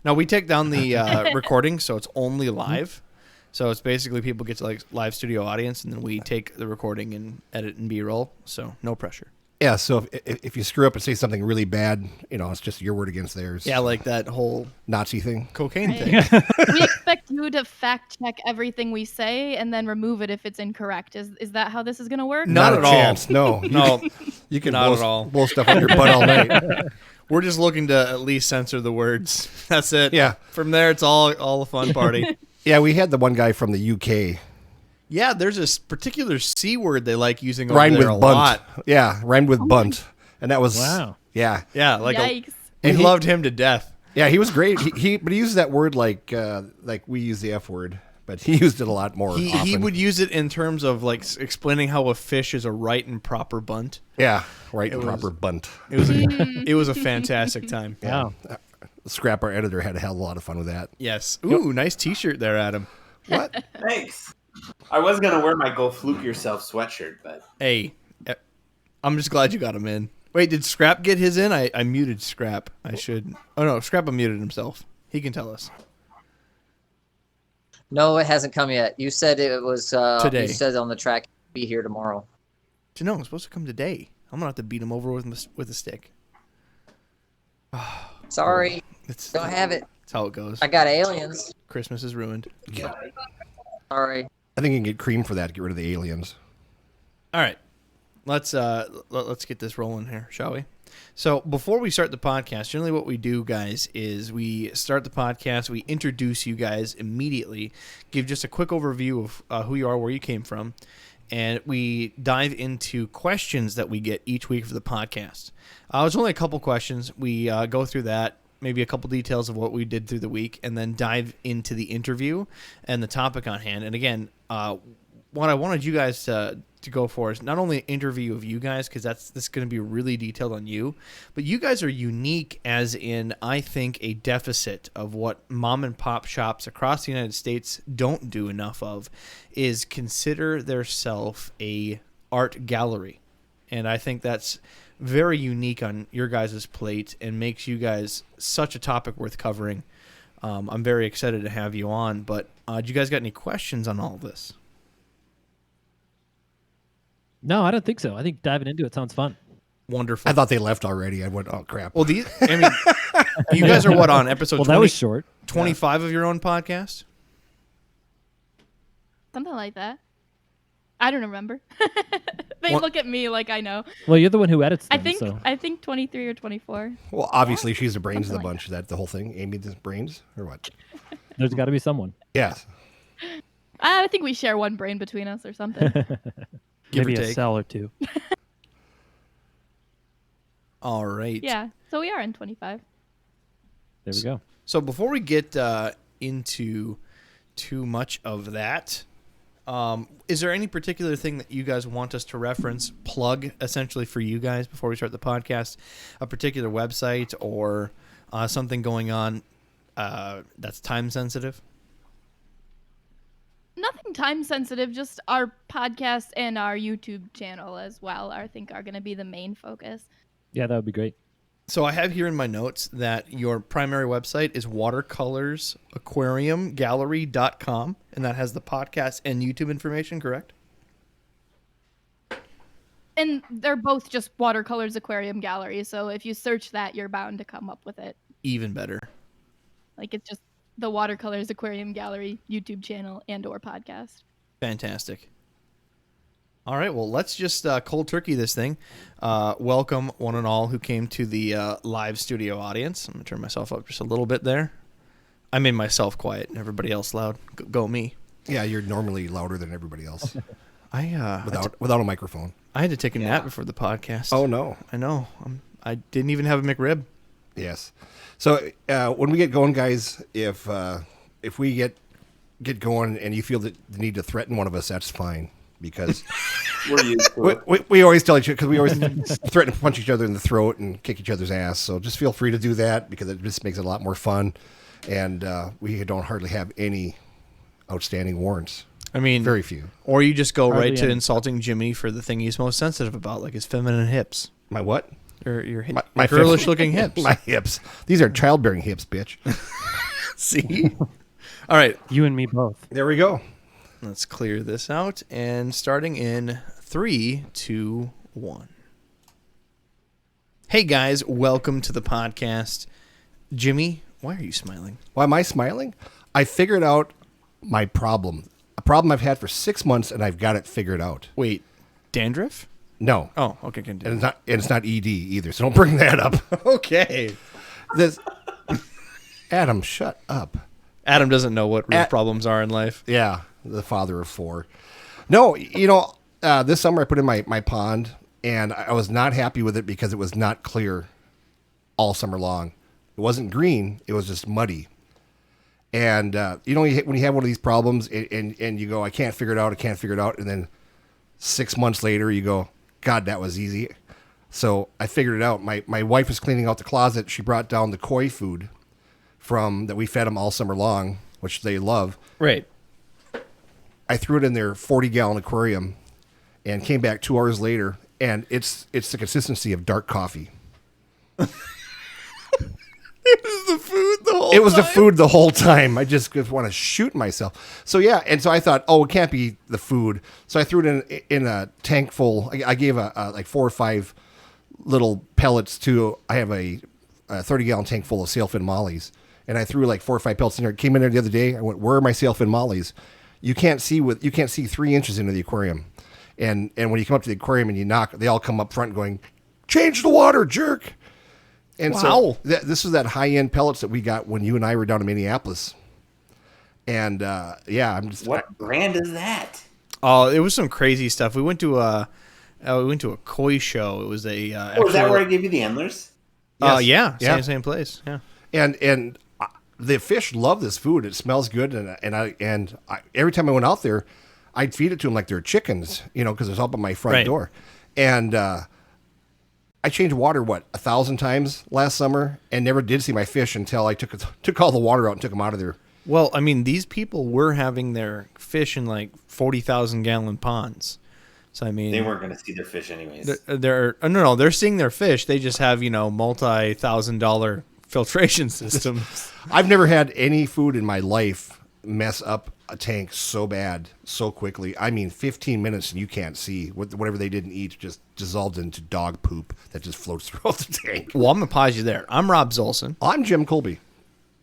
Now we take down the recording, so it's only live. So it's basically people get to like live studio audience, and then we take the recording and edit and B-roll. So no pressure. Yeah, so if you screw up and say something really bad, it's just your word against theirs. Yeah, like that whole Nazi thing. Cocaine Right. thing. We expect you to fact check everything we say and then remove it if it's incorrect. Is that how this is going to work? Not a at all. chance. No. No, You can not blow, at all. blow stuff on your butt all night. We're just looking to at least censor the words. That's it. Yeah. From there, it's all a fun party. Yeah, we had the one guy from the UK. Yeah, there's this particular C word they like using over Rhymed there with a bunt. lot. Yeah, rhymed with bunt. And that was... Wow. Yeah. Yeah, like Yikes. we And he- loved him to death. Yeah, he was great. But he uses that word like we use the F word, but he used it a lot more He often. would use it in terms of like explaining how a fish is a right and proper bunt. Yeah, right and was- proper bunt. It was a fantastic time. Wow. Scrap, our editor, had a hell of a lot of fun with that. Yes. Ooh, nice T-shirt there, Adam. What? Thanks. I was gonna wear my "Go Fluke Yourself" sweatshirt, but Hey, I'm just glad you got him in. Wait, did Scrap get his in? I muted Scrap. I should. Oh no, Scrap unmuted himself. He can tell us. No, it hasn't come yet. You said it was Today. You said on the track be here tomorrow. No, it's supposed to come today. I'm gonna have to beat him over with a stick. Sorry, It's don't have it. That's how it goes. I got aliens. Christmas is ruined. Yeah. Sorry. I think you can get cream for that. Get rid of the aliens. All right, let's get this rolling here, shall we? So before we start the podcast, generally what we do, guys, is we start the podcast. We introduce you guys immediately, give just a quick overview of who you are, where you came from, and we dive into questions that we get each week for the podcast. There's only a couple questions. We go through that, maybe a couple details of what we did through the week, and then dive into the interview and the topic on hand. And again, what I wanted you guys to go for is not only an interview of you guys, because this is going to be really detailed on you, but you guys are unique as in, I think, a deficit of what mom and pop shops across the United States don't do enough of, is consider theirself a art gallery. And I think that's very unique on your guys' plate and makes you guys such a topic worth covering. I'm very excited to have you on, but do you guys got any questions on all of this? No, I don't think so. I think diving into it sounds fun. Wonderful. I thought they left already. I went, oh, crap. Well, I mean, you guys are what, on episode Well, 20, that was short. 25 of your own podcast? Something like that. I don't remember. They What- look at me like I know. Well, you're the one who edits them, I think 23 or 24. Well, obviously, she's the brains of the Something like bunch. Is that the whole thing? Amy the brains? Or what? there's got to be someone. Yes. I think we share one brain between us or something. Give Maybe or a take. cell or two. All right. Yeah, so we are in 25. There we go. So before we get into too much of that, is there any particular thing that you guys want us to reference, plug essentially for you guys before we start the podcast? A particular website or something going on that's time sensitive? Nothing time sensitive, just our podcast and our YouTube channel as well, I think are going to be the main focus. Yeah, that would be great. So I have here in my notes that your primary website is watercolorsaquariumgallery.com, and that has the podcast and YouTube information, correct? And they're both just Watercolors Aquarium Gallery, so if you search that, you're bound to come up with it. Even better. Like, it's just the Watercolors Aquarium Gallery YouTube channel and or podcast. Fantastic. All right, well, let's just cold turkey this thing. Welcome, one and all, who came to the live studio audience. I'm going to turn myself up just a little bit there. I made myself quiet and everybody else loud. Go me. Yeah, you're normally louder than everybody else Without a microphone. I had to take a nap before the podcast. Oh, no. I know. I didn't even have a McRib. Yes. So when we get going, guys, if we get going and you feel the need to threaten one of us, that's fine. Because we're used to it. we always tell each other, because we always threaten to punch each other in the throat and kick each other's ass. So just feel free to do that, because it just makes it a lot more fun. And we don't hardly have any outstanding warrants. I mean, very few. Or you just go Hardly right to any. insulting Jimmy for the thing he's most sensitive about, like his feminine hips. My what? Or your My girlish looking hips. My hips. These are childbearing hips, bitch. See? All right, You and me both. There we go. let's clear this out. And starting in 3, 2, 1. Hey guys, welcome to the podcast. Jimmy, why are you smiling? Why am I smiling? I figured out my problem. A problem I've had for 6 months, and I've got it figured out. Wait, dandruff? No. Oh, okay, continue. And it's not ED either, so don't bring that up. Okay. This Adam, shut up. Adam doesn't know what real problems are in life. Yeah, the father of 4. No, this summer I put in my pond, and I was not happy with it because it was not clear all summer long. It wasn't green; it was just muddy. And when you have one of these problems, and you go, I can't figure it out, and then 6 months later you go, God, that was easy. So I figured it out. My wife was cleaning out the closet. She brought down the koi food that we fed them all summer long, which they love. Right. I threw it in their 40-gallon aquarium and came back 2 hours later, and it's the consistency of dark coffee. It was the food the whole It was the food the whole time. I just want to shoot myself. So yeah, and so I thought, it can't be the food. So I threw it in a tank full. I gave like 4 or 5 little pellets to. I have a 30-gallon tank full of sailfin mollies, and I threw like 4 or 5 pellets in there. Came in there the other day. I went, where are my sailfin mollies? You can't see 3 inches into the aquarium, and when you come up to the aquarium and you knock, they all come up front going, change the water, jerk. And Wow. so this was that high-end pellets that we got when you and I were down in Minneapolis. And I'm just What brand is that? Oh, it was some crazy stuff. We went to a koi show. It was a Is that actual- where I gave you the antlers? yeah, Yeah. same place. Yeah. and the fish love this food. It smells good, and I every time I went out there, I'd feed it to them like they're chickens, because it's up on my front Right. door. And I changed water 1,000 times last summer, and never did see my fish until I took all the water out and took them out of there. Well, I mean, these people were having their fish in like 40,000-gallon ponds. So I mean, They weren't going to see their fish anyways. they're seeing their fish. They just have multi-$1,000 filtration systems. I've never had any food in my life mess up a tank so bad, so quickly. I mean, 15 minutes and you can't see. Whatever they didn't eat just dissolved into dog poop that just floats throughout the tank. Well, I'm gonna pause you there. I'm Rob Zolson, I'm Jim Colby.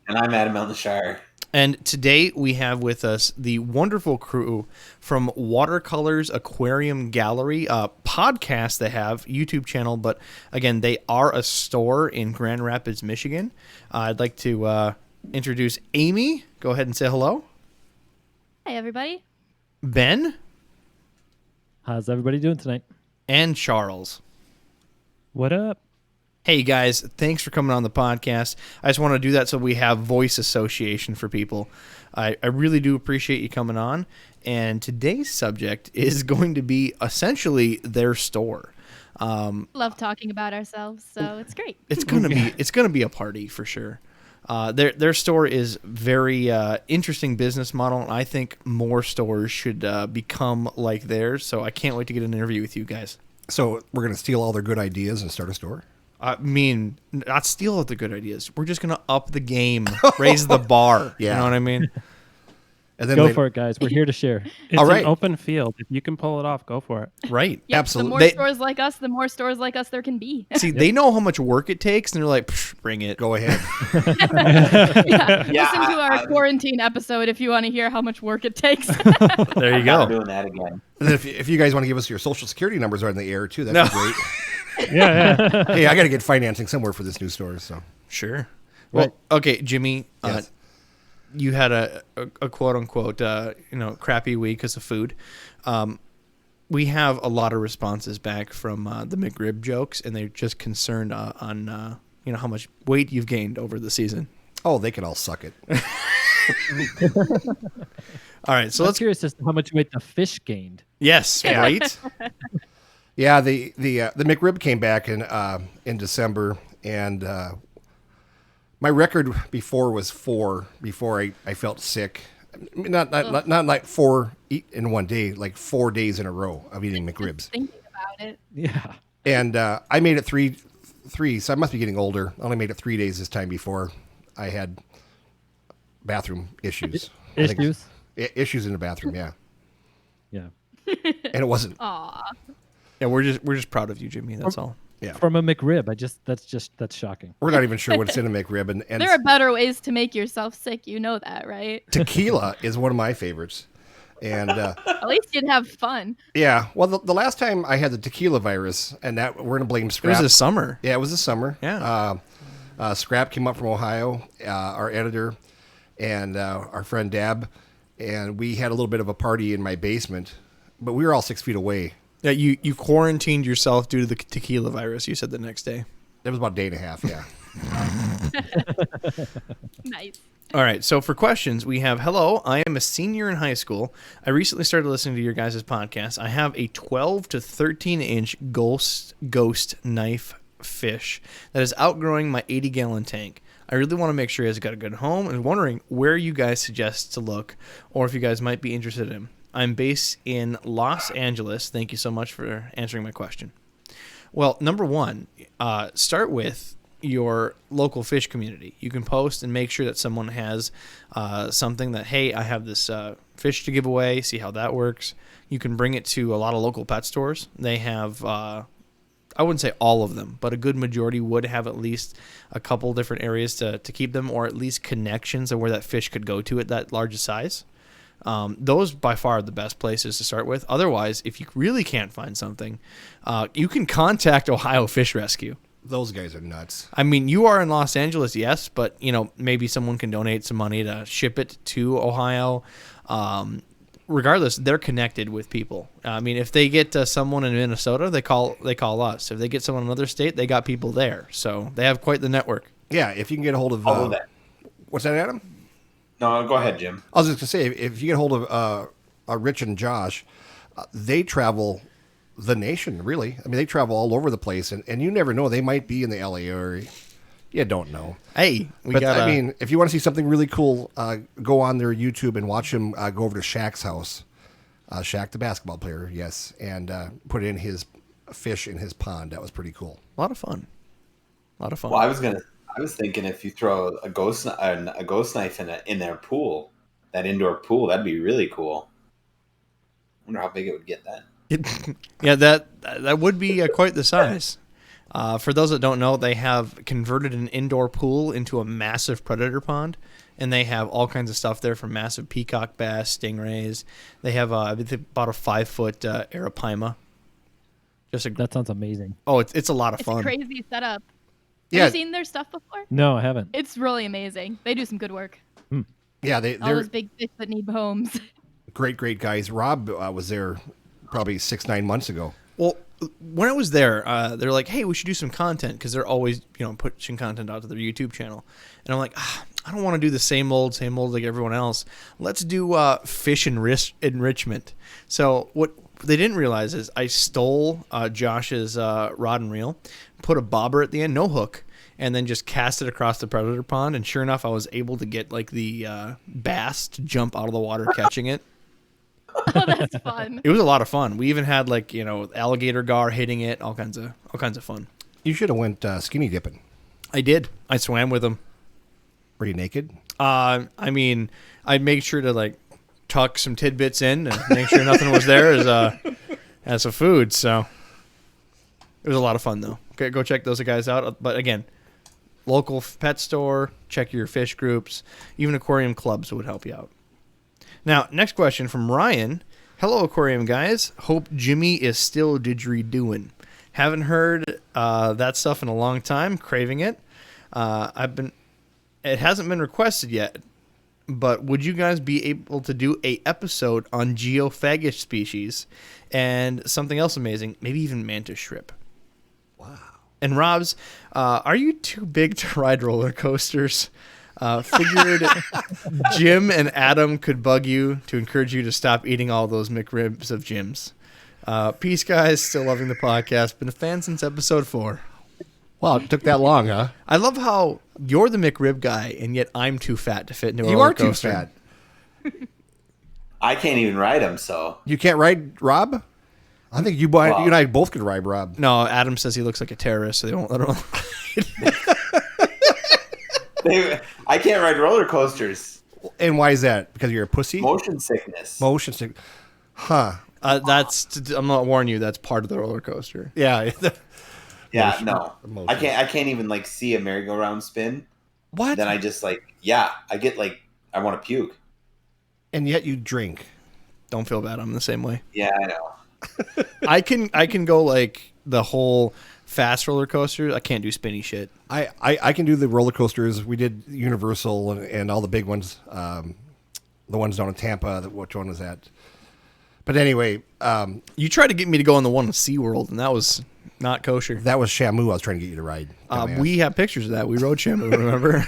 And I'm Adam Eldershire. and today we have with us the wonderful crew from Watercolors Aquarium Gallery, a podcast they have, YouTube channel, but again, they are a store in Grand Rapids, Michigan. I'd like to introduce Amy. Go ahead and say hello. Hi, everybody. Ben How's everybody doing tonight? and Charles. What up? Hey guys, thanks for coming on the podcast. I just want to do that so we have voice association for people. I really do appreciate you coming on. And today's subject is going to be essentially their store. Love talking about ourselves, so it's great. It's gonna be a party for sure. Their store is very interesting business model, and I think more stores should become like theirs. So I can't wait to get an interview with you guys. So we're going to steal all their good ideas and start a store? I mean, not steal all the good ideas. We're just gonna up the game, raise the bar. Yeah. You know what I mean? And then Go for it, guys. We're here to share. It's All right. an open field. If you can pull it off, go for it. Right. Yep, Absolutely. The more They- stores like us, the more stores like us there can be. See, they know how much work it takes, and they're like, "Psh, "Bring it." Go ahead. Yeah, Yeah, listen to our I- quarantine episode if you want to hear how much work it takes. There you I'm not go. doing that again. And then if you guys want to give us your social security numbers are in the air too, that'd No. be great. Yeah, Hey, I got to get financing somewhere for this new store. So Sure. Well, okay, Jimmy. Yes. You had a quote unquote crappy week because of food. We have a lot of responses back from the McRib jokes, and they're just concerned on how much weight you've gained over the season. oh, they can all suck it. All right, so I'm let's. curious as to how much weight the fish gained. Yes, right. Yeah, the McRib came back in December, and my record before was 4. Before I felt sick, not like 4 in one day, like 4 days in a row of eating McRibs. Thinking about it. Yeah. And I made it three. So I must be getting older. I only made it 3 days this time before I had bathroom issues. I think Issues. issues in the bathroom, yeah. Yeah. And it wasn't. Aw. Yeah, we're just proud of you, Jimmy. That's all. Yeah, From a McRib. That's shocking. we're not even sure what's in a McRib, and There are better ways to make yourself sick. You know that, right? tequila is one of my favorites. And At least you'd have fun. yeah, well, the last time I had the tequila virus, and that we're gonna blame It Scrap. was this summer. Yeah, it was the summer. Yeah. Scrap came up from Ohio, our editor, and our friend Dab, and we had a little bit of a party in my basement, but we were all 6 feet away. Yeah, you quarantined yourself due to the tequila virus. You said the next day. It was about a day and a half, yeah. Nice. All right, so for questions, we have, hello, I am a senior in high school. I recently started listening to your guys' podcast. I have a 12 to 13-inch ghost knife fish that is outgrowing my 80-gallon tank. I really want to make sure he has got a good home and wondering where you guys suggest to look or if you guys might be interested in him. I'm based in Los Angeles. Thank you so much for answering my question. Well, number one, start with your local fish community. You can post and make sure that someone has something that, hey, I have this fish to give away, see how that works. You can bring it to a lot of local pet stores. They have, I wouldn't say all of them, but a good majority would have at least a couple different areas to keep them, or at least connections of where that fish could go to at that large size. Those by far are the best places to start with. Otherwise, if you really can't find something, you can contact Ohio Fish Rescue. Those guys are nuts. I mean, you are in Los Angeles, yes, but maybe someone can donate some money to ship it to Ohio. Regardless, they're connected with people. I mean, if they get someone in Minnesota, they call us. If they get someone in another state, they got people there. So they have quite the network. Yeah, if you can get a hold of All of that. what's that, Adam? No, go ahead, Jim. I was just gonna say, if you get a hold of Rich and Josh, they travel the nation, really. I mean, they travel all over the place, and you never know. They might be in the LA area. You don't know. Hey, I mean, if you want to see something really cool, go on their YouTube and watch him go over to Shaq's house. Shaq, the basketball player, yes, and put in his fish in his pond. That was pretty cool. a lot of fun. Well, I was thinking if you throw a ghost knife in their pool, that indoor pool, that'd be really cool. I wonder how big it would get then. Yeah, that would be quite the size. For those that don't know, they have converted an indoor pool into a massive predator pond, and they have all kinds of stuff there from massive peacock bass, stingrays. They have about a 5-foot arapaima. That sounds amazing. Oh, it's a lot of It's fun. a crazy setup. Yeah. Have you seen their stuff before? No, I haven't. It's really amazing. They do some good work. Yeah, All they're those big fish that need homes. great guys. Rob was there probably 6-9 months ago. Well, when I was there, they're like, "Hey, we should do some content," because they're always, pushing content out to their YouTube channel. And I'm like, I don't want to do the same old like everyone else. Let's do fish enrichment. So what they didn't realize is I stole Josh's rod and reel, put a bobber at the end, no hook, and then just cast it across the predator pond. And sure enough, I was able to get like the bass to jump out of the water catching it. Oh, that's fun. It was a lot of fun. We even had alligator gar hitting it, all kinds of fun. You should have went skinny dipping. I did. I swam with them. Were you naked? I mean, I'd make sure to tuck some tidbits in and make sure nothing was there as a food. So it was a lot of fun though. Okay, go check those guys out. But again, local pet store, check your fish groups, even aquarium clubs would help you out. Now, next question from Ryan. Hello, aquarium guys. Hope Jimmy is still didgeridooing. Haven't heard that stuff in a long time. Craving it. It hasn't been requested yet, but would you guys be able to do a episode on geophagic species and something else amazing, maybe even mantis shrimp? Wow. And Rob's, are you too big to ride roller coasters? Figured Jim and Adam could bug you to encourage you to stop eating all those McRibs of Jim's. Peace, guys. Still loving the podcast. Been a fan since episode 4. Wow, it took that long, huh? I love how you're the McRib guy, and yet I'm too fat to fit into a You roller are too coaster. fat. I can't even ride them, so You can't ride Rob? I think you and I both could ride Rob. No, Adam says he looks like a terrorist, so they won't let him. I can't ride roller coasters. And why is that? Because you're a pussy? Motion sickness. Motion sick. Huh. I'm not warning you. That's part of the roller coaster. Yeah. Yeah, no. Emotion. I can't even like see a merry-go-round spin. What? Then I just I get like I want to puke. And yet you drink. Don't feel bad. I'm the same way. Yeah, I know. I can go like the whole fast roller coaster. I can't do spinny shit. I can do the roller coasters. We did Universal and all the big ones. The ones down in Tampa. Which one was that? But anyway, You tried to get me to go on the one with SeaWorld, and that was not kosher. that was Shamu. I was trying to get you to ride. Dumbass. We have pictures of that. We rode Shamu, remember?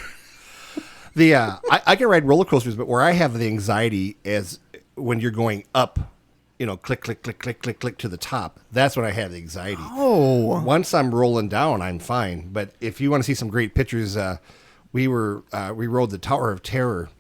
I can ride roller coasters, but where I have the anxiety is when you're going up, click, click, click, click, click, click to the top. That's when I have the anxiety. Oh. Once I'm rolling down, I'm fine. But if you want to see some great pictures, we rode the Tower of Terror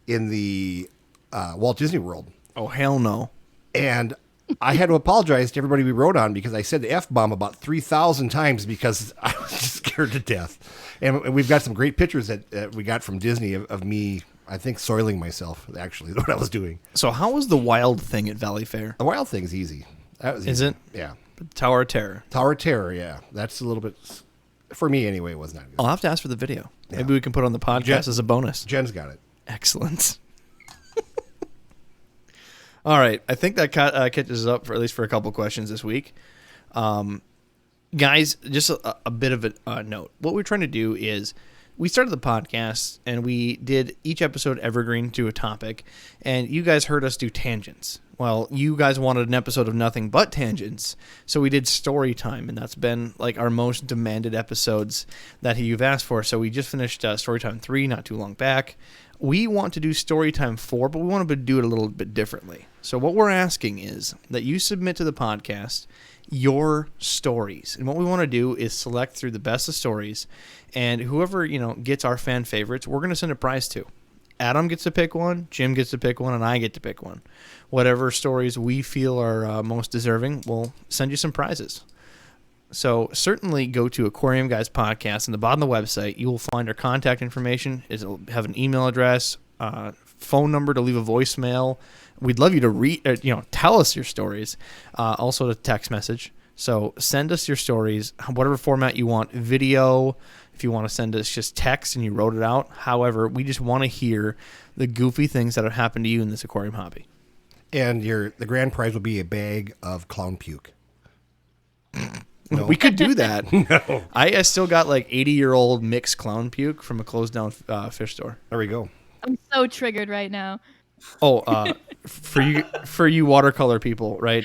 in the Walt Disney World. Oh, hell no. And I had to apologize to everybody we rode on because I said the F-bomb about 3,000 times because I was just scared to death. And we've got some great pictures that we got from Disney of me, I think, soiling myself, actually, what I was doing. So how was the wild thing at Valley Fair? The wild thing's easy. That was Is easy. it? Yeah. Tower of Terror. Tower of Terror, yeah. That's a little bit, for me anyway, it was not good. I'll have to ask for the video. Yeah. Maybe we can put it on the podcast Jen- as a bonus. Jen's got it. Excellent. All right. I think that catches us up for at least for a couple questions this week. Guys, just a bit of a note. What we're trying to do is we started the podcast and we did each episode evergreen to a topic, and you guys heard us do tangents. Well, you guys wanted an episode of nothing but tangents, so we did story time, and that's been like our most demanded episodes that you've asked for. So we just finished story time 3 not too long back. We want to do Storytime 4, but we want to do it a little bit differently. So what we're asking is that you submit to the podcast your stories. And what we want to do is select through the best of stories, and whoever, gets our fan favorites, we're going to send a prize to. Adam gets to pick one, Jim gets to pick one, and I get to pick one. Whatever stories we feel are most deserving, we'll send you some prizes. So certainly go to Aquarium Guys Podcast. On the bottom of the website, you will find our contact information. It'll have an email address, phone number to leave a voicemail. We'd love you to tell us your stories. Also a text message. So send us your stories, whatever format you want. Video, if you want to send us just text and you wrote it out. However, we just want to hear the goofy things that have happened to you in this aquarium hobby. And the grand prize will be a bag of clown puke. No. We could do that. No. I still got like 80-year-old mixed clown puke from a closed down fish store. There we go. I'm so triggered right now. Oh, for you watercolor people, right?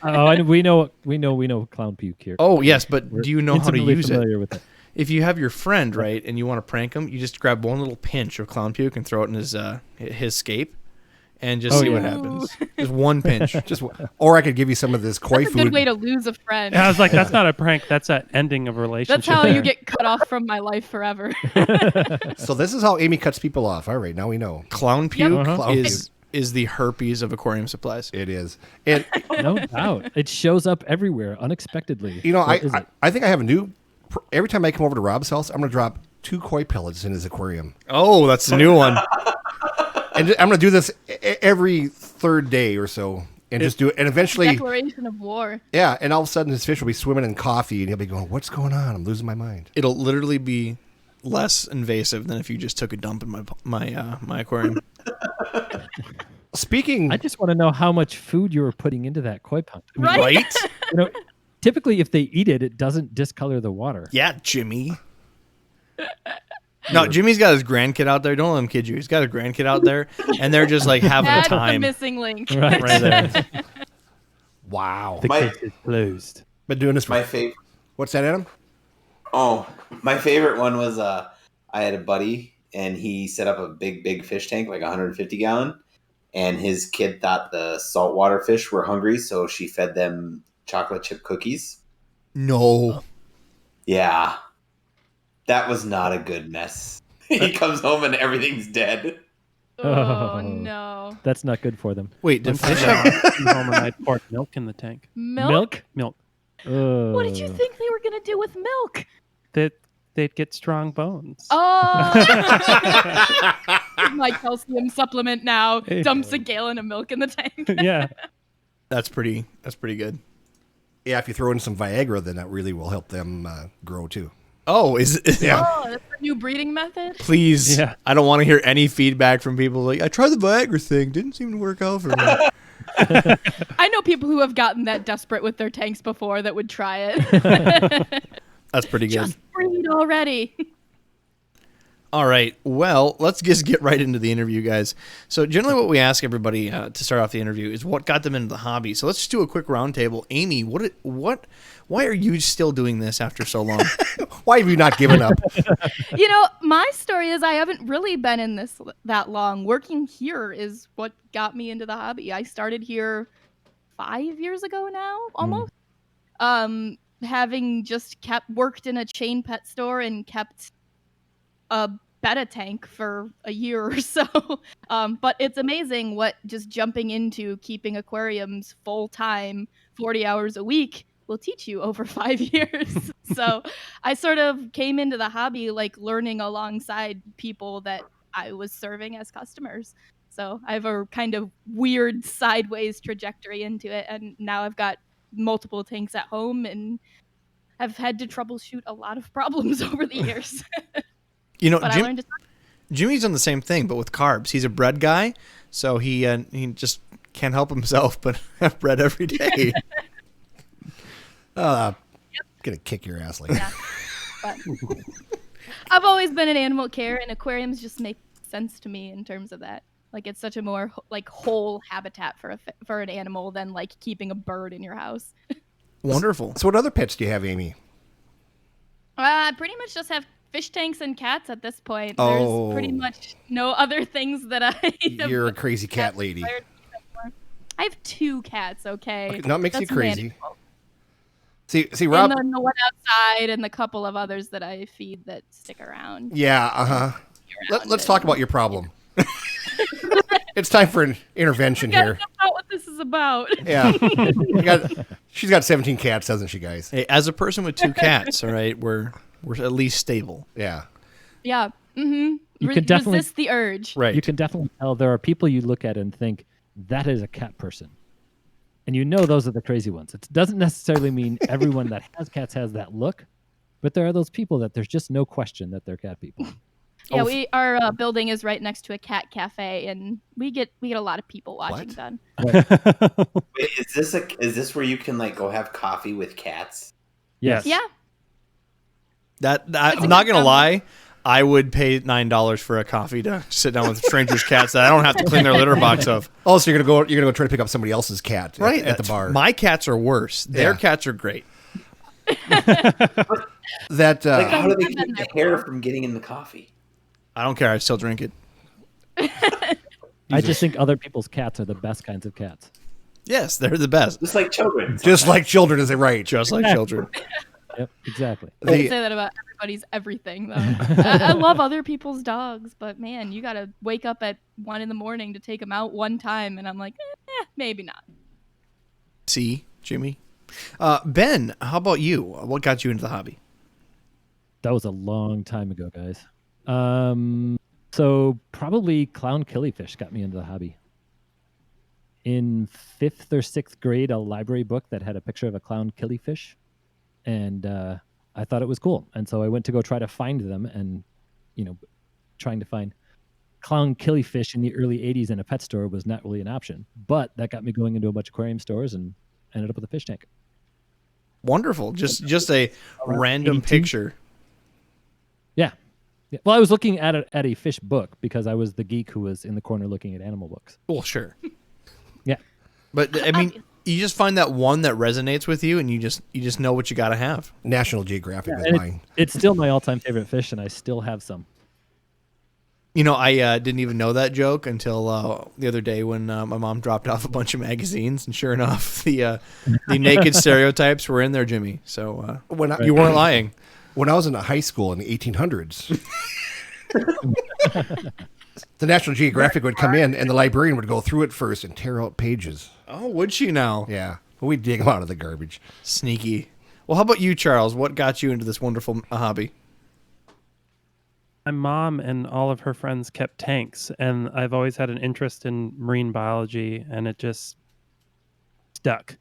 We know clown puke here. Oh yes, but We're do you know how to intimately use it? familiar with it? If you have your friend, right, and you want to prank him, you just grab one little pinch of clown puke and throw it in his scape, and just see what happens. Just one pinch. Or I could give you some of this koi That's a good food. way to lose a friend. I was like, that's not a prank. That's an ending of a relationship. That's how you get cut off from my life forever. So this is how Amy cuts people off. All right, now we know. Clown puke Clown is the herpes of aquarium supplies. It is. And No doubt. It shows up everywhere unexpectedly. I What is it? think I have a new. Every time I come over to Rob's house, I'm going to drop 2 koi pellets in his aquarium. Oh, that's the new one. And I'm going to do this every third day or so, and just do it. And eventually, Declaration of war. yeah. And all of a sudden, his fish will be swimming in coffee, and he'll be going, "What's going on? I'm losing my mind." It'll literally be less invasive than if you just took a dump in my aquarium. Speaking, I just want to know how much food you were putting into that koi pond. I mean, Right? Right? Typically, if they eat it, it doesn't discolor the water. Yeah, Jimmy. No, Jimmy's got his grandkid out there. Don't let him kid you. He's got a grandkid out there, and they're just like having a That's the time missing link. Right. right there. wow. The My- case is closed. Been doing this for My favorite. what's that, Adam? Oh, my favorite one was I had a buddy and he set up a big fish tank, like 150 gallon, and his kid thought the saltwater fish were hungry, so she fed them chocolate chip cookies. No. Yeah, that was not a good mess. He comes home and everything's dead. Oh, Oh. no. That's not good for them. Wait, did One time fish I have... came home and I poured milk in the tank. Milk? Milk. What did you think they were going to do with milk? They'd get strong bones. Oh. my calcium supplement now. Dumps a gallon of milk in the tank. Yeah. That's pretty good. Yeah, if you throw in some Viagra, then that really will help them grow too. Oh, Yeah. Oh, that's a new breeding method. Please. Yeah. I don't want to hear any feedback from people like, I tried the Viagra thing. Didn't seem to work out for me. I know people who have gotten that desperate with their tanks before that would try it. That's pretty good. Just breed already. All right. Well, let's just get right into the interview, guys. So generally what we ask everybody to start off the interview is what got them into the hobby. So let's just do a quick roundtable. Amy, why are you still doing this after so long? Why have you not given up? You know, my story is I haven't really been in this that long. Working here is what got me into the hobby. I started here 5 years ago now, almost. Having just worked in a chain pet store and kept a betta tank for a year or so. But it's amazing what just jumping into keeping aquariums full time, 40 hours a week will teach you over 5 years. So I sort of came into the hobby like learning alongside people that I was serving as customers. So I have a kind of weird sideways trajectory into it. And now I've got multiple tanks at home and have had to troubleshoot a lot of problems over the years. You know, But I learned to Jimmy's done the same thing, but with carbs. He's a bread guy, so he just can't help himself but have bread every day. Gonna kick your ass like that. But I've always been in animal care, and aquariums just make sense to me in terms of that. Like it's such a more like whole habitat for an animal than like keeping a bird in your house. Wonderful. So what other pets do you have, Amy? I pretty much just have fish tanks and cats at this point. Oh. There's pretty much no other things that I have You're a crazy cat lady. desired anymore. I have 2 cats, okay? No, it makes you That's crazy. manageable. See, Rob. And then the one outside and the couple of others that I feed that stick around. Yeah, Let's around talk about your problem. It's time for an intervention here. That's not what this is about. Yeah, she's got 17 cats, doesn't she, guys? Hey, as a person with 2 cats, all right, we're at least stable. Yeah. Yeah. Mm-hmm. You could definitely- resist the urge. Right. You can definitely tell there are people you look at and think that is a cat person. And you know those are the crazy ones. It doesn't necessarily mean everyone that has cats has that look, but there are those people that there's just no question that they're cat people. Yeah, our building is right next to a cat cafe, and we get a lot of people watching What? done. Wait, is this where you can like go have coffee with cats? Yes. Yeah. I'm not gonna lie. I would pay $9 for a coffee to sit down with strangers' cats that I don't have to clean their litter box of. Oh, so you're gonna go try to pick up somebody else's cat at the bar. My cats are worse. Their Yeah. cats are great. That Like, how do they I've been keep the there hair from getting in the coffee? I don't care. I still drink it. I just think other people's cats are the best kinds of cats. Yes, they're the best. Just like children. just like children, is it right? Just like children. Yep, exactly. I don't The- say that about everybody's everything, though. I love other people's dogs, but man, you gotta wake up at 1 a.m. to take them out one time, and I'm like, maybe not. See, Jimmy. Ben, how about you? What got you into the hobby? That was a long time ago, guys. So probably clown killifish got me into the hobby. In 5th or 6th grade, a library book that had a picture of a clown killifish, and I thought it was cool. And so I went to go try to find them, and trying to find clown killifish in the early 80s in a pet store was not really an option. But that got me going into a bunch of aquarium stores and ended up with a fish tank. Wonderful. Just a random 82. picture. Yeah. Well, I was looking at a fish book because I was the geek who was in the corner looking at animal books. Well, sure. Yeah. But I mean, you just find that one that resonates with you, and you just know what you got to have. National Geographic is And mine. it's still my all-time favorite fish, and I still have some. You know, I didn't even know that joke until the other day when my mom dropped off a bunch of magazines, and sure enough, the naked stereotypes were in there, Jimmy. So When I, you weren't lying. when I was in high school in the 1800s, the National Geographic would come in, and the librarian would go through it first and tear out pages. Oh, would she now? Yeah, we'd dig them out of the garbage. Sneaky. Well, how about you, Charles? What got you into this wonderful hobby? My mom and all of her friends kept tanks, and I've always had an interest in marine biology, and it just stuck.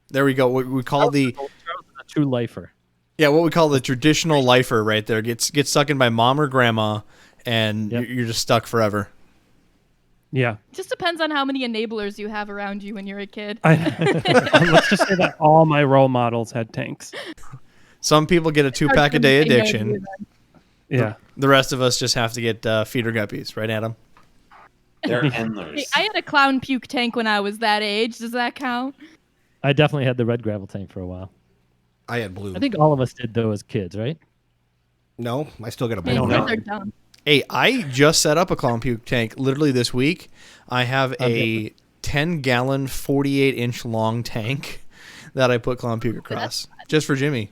There we go. What we call the Charles is a true lifer. what we call the traditional lifer right there gets stuck in by mom or grandma, and Yep. you're just stuck forever. Yeah. Just depends on how many enablers you have around you when you're a kid. Let's just say that all my role models had tanks. Some people get a 2-pack a day addiction. Yeah. The rest of us just have to get feeder guppies, right, Adam? They're Hey, endlers. I had a clown puke tank when I was that age. Does that count? I definitely had the red gravel tank for a while. I had blue. I think all of us did though as kids, right? No, I still got a Yeah, blue. know. kids are dumb. Hey, I just set up a clown puke tank literally this week. I have a 10-gallon, 48-inch long tank that I put clown puke across just for Jimmy.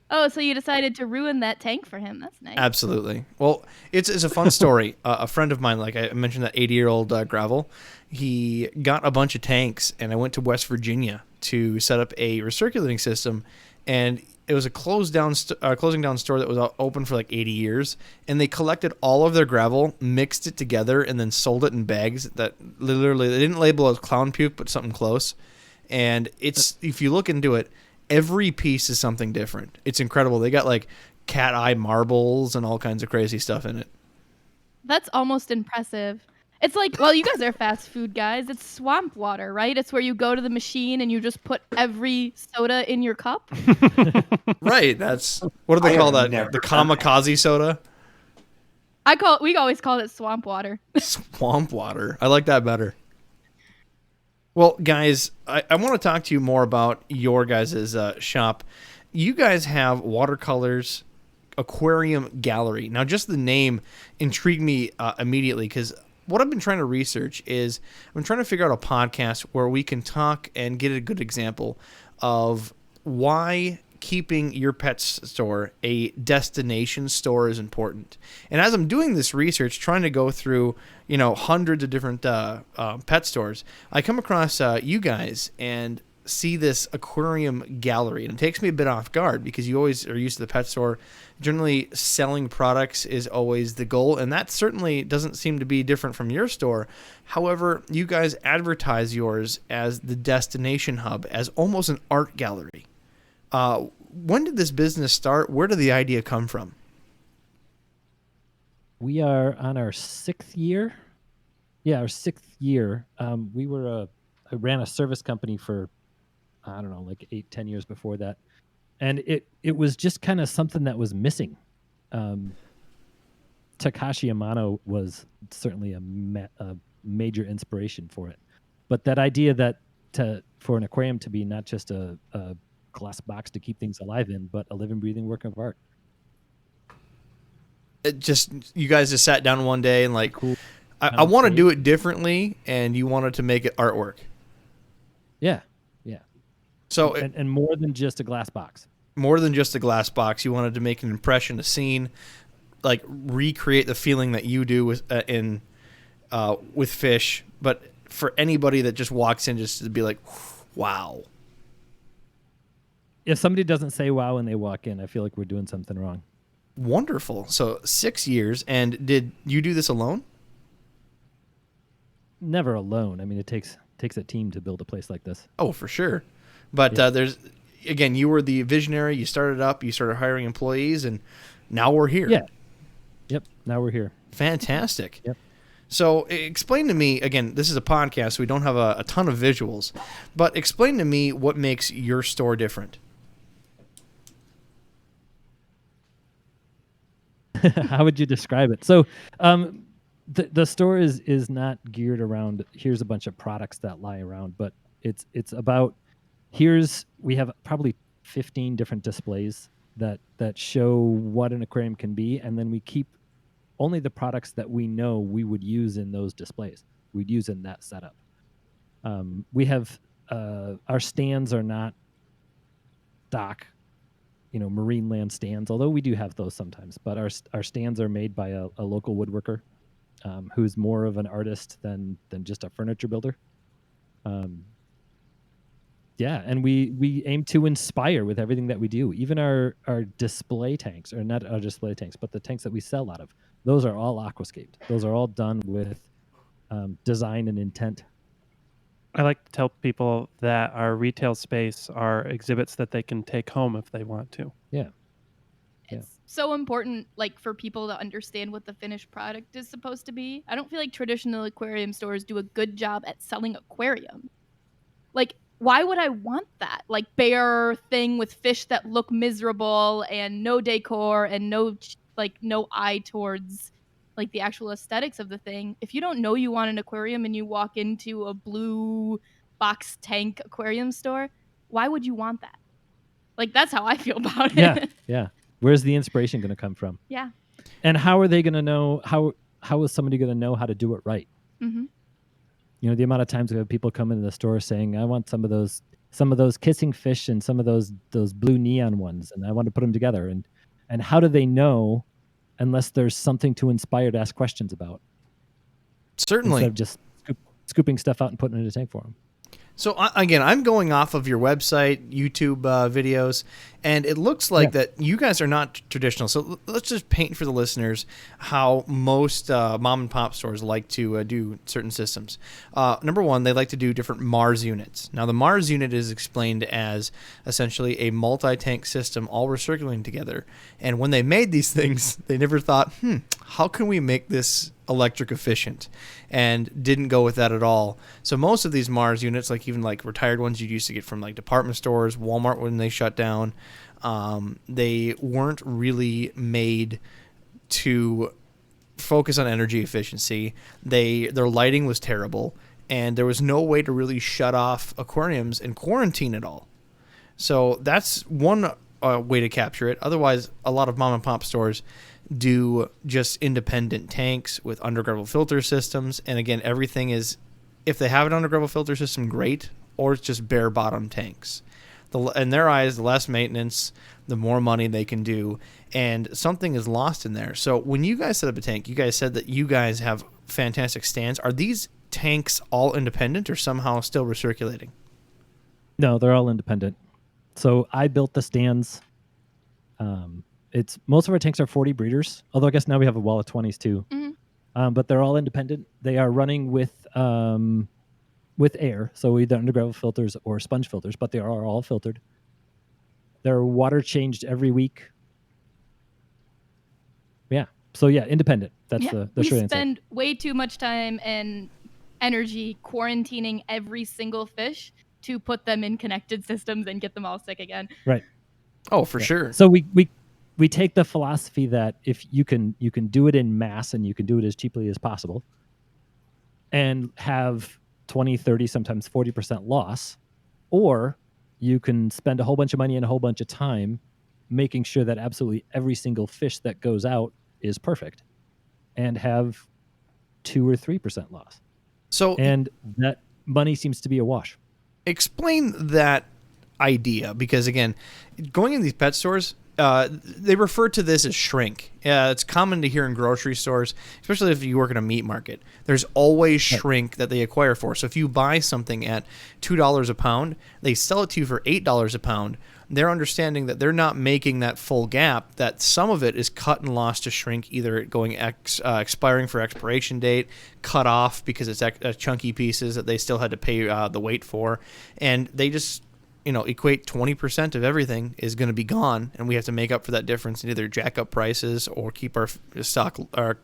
Oh, so you decided to ruin that tank for him. That's nice. Absolutely. Well, it's a fun story. A friend of mine, like I mentioned, that 80-year-old gravel, he got a bunch of tanks, and I went to West Virginia to set up a recirculating system, and it was a closing down store that was open for like 80 years, and they collected all of their gravel, mixed it together, and then sold it in bags that literally they didn't label as clown puke, but something close. And it's, if you look into it, every piece is something different. It's incredible. They got like cat eye marbles and all kinds of crazy stuff in it. That's almost impressive. It's like, well, you guys are fast food guys. It's swamp water, right? It's where you go to the machine and you just put every soda in your cup. Right. That's, what do they I call have that? never The done that. kamikaze soda? We always called it swamp water. Swamp water. I like that better. Well, guys, I want to talk to you more about your guys' shop. You guys have Watercolors Aquarium Gallery. Now, just the name intrigued me immediately, because what I've been trying to research is I'm trying to figure out a podcast where we can talk and get a good example of why keeping your pet store a destination store is important. And as I'm doing this research, trying to go through, hundreds of different pet stores, I come across you guys and see this aquarium gallery, and it takes me a bit off guard because you always are used to the pet store. Generally, selling products is always the goal, and that certainly doesn't seem to be different from your store. However, you guys advertise yours as the destination hub, as almost an art gallery. When did this business start? Where did the idea come from? We are on our 6th year. Yeah, our 6th year. I ran a service company for, I don't know, like 8-10 years before that. And it was just kind of something that was missing. Takashi Amano was certainly a major inspiration for it. But that idea that for an aquarium to be not just a glass box to keep things alive in, but a living, breathing work of art. You guys just sat down one day and like, Cool. I want to do it differently, and you wanted to make it artwork. Yeah. So And more than just a glass box. more than just a glass box, you wanted to make an impression, a scene, like recreate the feeling that you do with fish. But for anybody that just walks in, just to be like, wow. If somebody doesn't say wow when they walk in, I feel like we're doing something wrong. Wonderful. So 6 years, and did you do this alone? Never alone. I mean, it takes a team to build a place like this. Oh, for sure. But again, you were the visionary. You started up. You started hiring employees, and now we're here. Yeah. Yep. Now we're here. Fantastic. Yep. So explain to me, again, this is a podcast, so we don't have a ton of visuals, but explain to me what makes your store different. How would you describe it? So, the store is not geared around here's a bunch of products that lie around, but it's about we have probably 15 different displays that show what an aquarium can be, and then we keep only the products that we know we would use in those displays. We'd use in that setup. We have our stands are not stock, marine land stands, although we do have those sometimes. But our stands are made by a local woodworker who's more of an artist than just a furniture builder. Yeah, and we aim to inspire with everything that we do. Even our display tanks, or not our display tanks, but the tanks that we sell out of, those are all aquascaped. Those are all done with design and intent. I like to tell people that our retail space are exhibits that they can take home if they want to. Yeah. Yeah. It's so important, like, for people to understand what the finished product is supposed to be. I don't feel like traditional aquarium stores do a good job at selling aquarium. Like, why would I want that? Like, bare thing with fish that look miserable and no decor and no eye towards like the actual aesthetics of the thing. If you don't know you want an aquarium and you walk into a blue box tank aquarium store, why would you want that? Like, that's how I feel about it. Yeah, yeah. Where's the inspiration going to come from? Yeah. And how are they going to know? How is somebody going to know how to do it right? Mm-hmm. You know, the amount of times we have people come into the store saying, "I want some of those kissing fish and some of those blue neon ones, and I want to put them together." And how do they know unless there's something to inspire to ask questions about? Certainly. Instead of just scooping stuff out and putting it in a tank for them. So again, I'm going off of your website, YouTube videos, and it looks like that you guys are not traditional. So let's just paint for the listeners how most mom and pop stores like to do certain systems. Number one, they like to do different Mars units. Now, the Mars unit is explained as essentially a multi-tank system all recirculating together. And when they made these things, they never thought, how can we make this electric efficient, and didn't go with that at all. So most of these Mars units, like even like retired ones you used to get from like department stores, Walmart when they shut down, they weren't really made to focus on energy efficiency. Their lighting was terrible, and there was no way to really shut off aquariums and quarantine it all. So that's one way to capture it. Otherwise, a lot of mom and pop stores do just independent tanks with undergravel filter systems. And again, everything is, if they have an undergravel filter system, great, or it's just bare bottom tanks. In their eyes, the less maintenance, the more money they can do, and something is lost in there. So when you guys set up a tank, you guys said that you guys have fantastic stands. Are these tanks all independent or somehow still recirculating? No, they're all independent. So I built the stands. It's most of our tanks are 40 breeders, although I guess now we have a wall of 20s too. Mm-hmm. But they're all independent. They are running with air, so either undergravel filters or sponge filters, but they are all filtered. They're water changed every week. Yeah. So yeah, independent. That's the we short answer. spend way too much time and energy quarantining every single fish to put them in connected systems and get them all sick again. Right. Oh, for sure. So we take the philosophy that if you can do it in mass and you can do it as cheaply as possible and have 20, 30, sometimes 40% loss, or you can spend a whole bunch of money and a whole bunch of time making sure that absolutely every single fish that goes out is perfect and have 2 or 3% loss. So, and that money seems to be a wash. Explain that idea, because again, going in these pet stores, they refer to this as shrink. It's common to hear in grocery stores, especially if you work in a meat market. There's always shrink that they acquire for. So if you buy something at $2 a pound, they sell it to you for $8 a pound. They're understanding that they're not making that full gap, that some of it is cut and lost to shrink, either going expiring for expiration date, cut off because it's chunky pieces that they still had to pay the weight for. And they just equate 20% of everything is going to be gone, and we have to make up for that difference and either jack up prices or keep our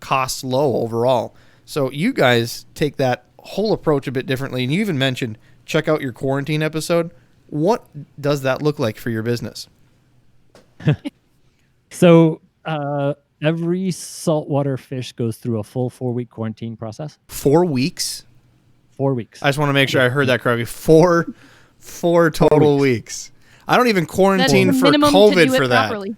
costs low overall. So you guys take that whole approach a bit differently, and you even mentioned check out your quarantine episode. What does that look like for your business? So every saltwater fish goes through a full 4-week quarantine process. 4 weeks? 4 weeks. I just want to make sure I heard that correctly. Four total weeks. I don't even quarantine for COVID for that. Properly.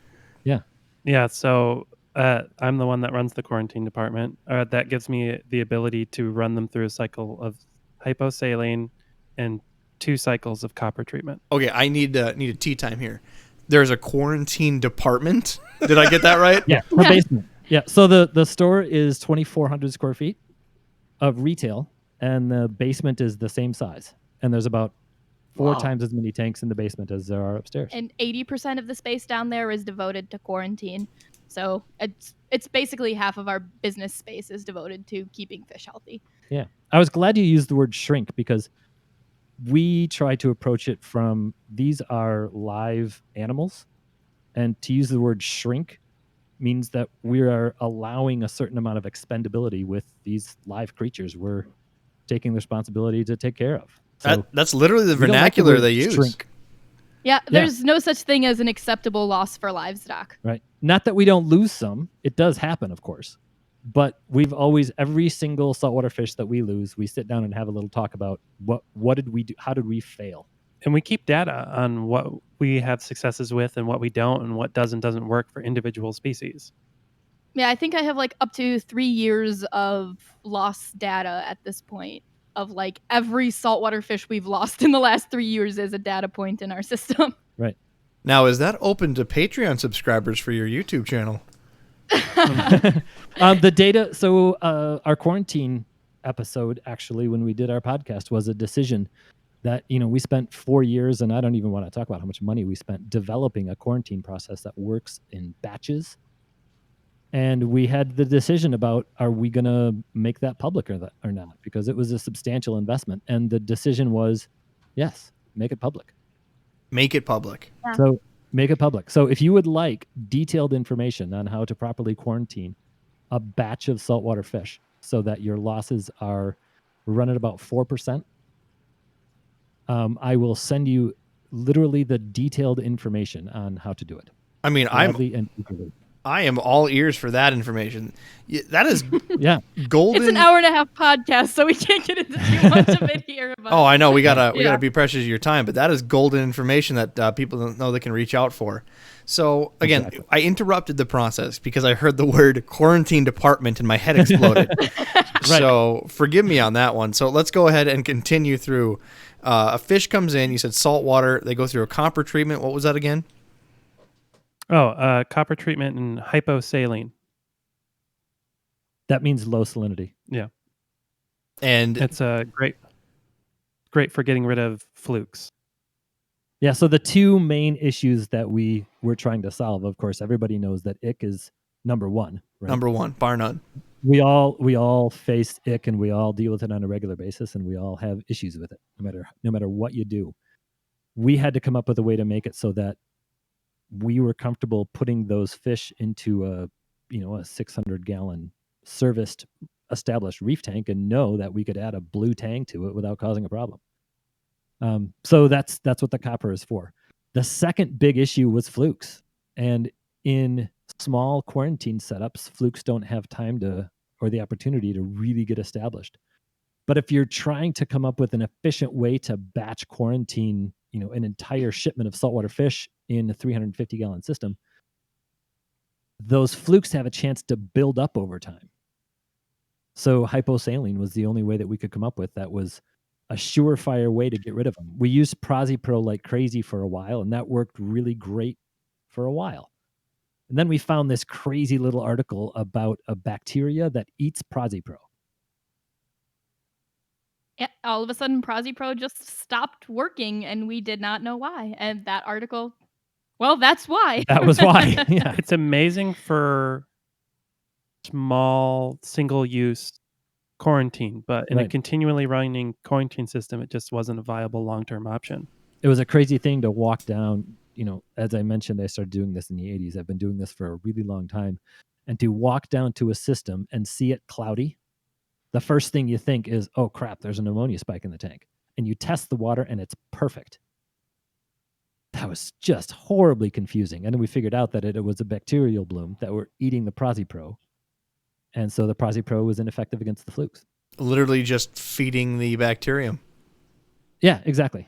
Yeah, so I'm the one that runs the quarantine department. That gives me the ability to run them through a cycle of hyposaline and 2 cycles of copper treatment. Okay, I need a tea time here. There's a quarantine department. Did I get that right? Yeah, the basement. Yeah, so the store is 2,400 square feet of retail, and the basement is the same size. And there's about 4 Wow. times as many tanks in the basement as there are upstairs. And 80% of the space down there is devoted to quarantine. So it's basically half of our business space is devoted to keeping fish healthy. Yeah. I was glad you used the word shrink because we try to approach it from these are live animals. And to use the word shrink means that we are allowing a certain amount of expendability with these live creatures we're taking the responsibility to take care of. So That's literally the we don't like the vernacular word they use. shrink. Yeah, Yeah. there's no such thing as an acceptable loss for livestock. Right. Not that we don't lose some. It does happen, of course. But we've always, every single saltwater fish that we lose, we sit down and have a little talk about what did we do? How did we fail? And we keep data on what we have successes with and what we don't, and what does and doesn't work for individual species. Yeah, I think I have like up to 3 years of lost data at this point of like every saltwater fish we've lost in the last 3 years is a data point in our system. Right. Now, is that open to Patreon subscribers for your YouTube channel? The data. So our quarantine episode, actually, when we did our podcast, was a decision that, we spent 4 years, and I don't even want to talk about how much money we spent developing a quarantine process that works in batches. And we had the decision about, are we going to make that public or not? Because it was a substantial investment. And the decision was, yes, make it public. Make it public. Yeah. So make it public. So if you would like detailed information on how to properly quarantine a batch of saltwater fish so that your losses are run at about 4%, I will send you literally the detailed information on how to do it. I mean, Gladly and eagerly. I am all ears for that information. That is Yeah. golden. It's an hour and a half podcast, so we can't get into too much of it here. But Oh, I know we gotta Yeah. be precious of your time, but that is golden information that people don't know they can reach out for. So again, Exactly. I interrupted the process because I heard the word quarantine department and my head exploded. So forgive me on that one. So let's go ahead and continue through. A fish comes in. You said salt water. They go through a copper treatment. What was that again? Copper treatment and hyposaline. That means low salinity. And It's great for getting rid of flukes. Yeah. So the two main issues that we were trying to solve, of course, everybody knows that ick is number one. Right? number one, bar none. We all face ick, and we all deal with it on a regular basis, and we all have issues with it, no matter what you do. We had to come up with a way to make it so that we were comfortable putting those fish into a 600-gallon serviced established reef tank and know that we could add a blue tang to it without causing a problem. So that's what the copper is for. The second big issue was flukes, and in small quarantine setups, flukes don't have time or the opportunity to really get established. But if you're trying to come up with an efficient way to batch quarantine, an entire shipment of saltwater fish in a 350-gallon system, those flukes have a chance to build up over time. So hyposaline was the only way that we could come up with that was a surefire way to get rid of them. We used PraziPro like crazy for a while, and that worked really great for a while. And then we found this crazy little article about a bacteria that eats PraziPro. yeah, all of a sudden, PraziPro just stopped working, and we did not know why. And that article, well, that's why. That was why. Yeah. It's amazing for small single-use quarantine, but in a Right. continually running quarantine system, it just wasn't a viable long-term option. It was a crazy thing to walk down. As I mentioned, I started doing this in the 80s. I've been doing this for a really long time. And to walk down to a system and see it cloudy, the first thing you think is, oh crap, there's an ammonia spike in the tank. And you test the water and it's perfect. That was just horribly confusing. And then we figured out that it was a bacterial bloom that were eating the PraziPro. And so the PraziPro was ineffective against the flukes. Literally just feeding the bacterium. Yeah, exactly.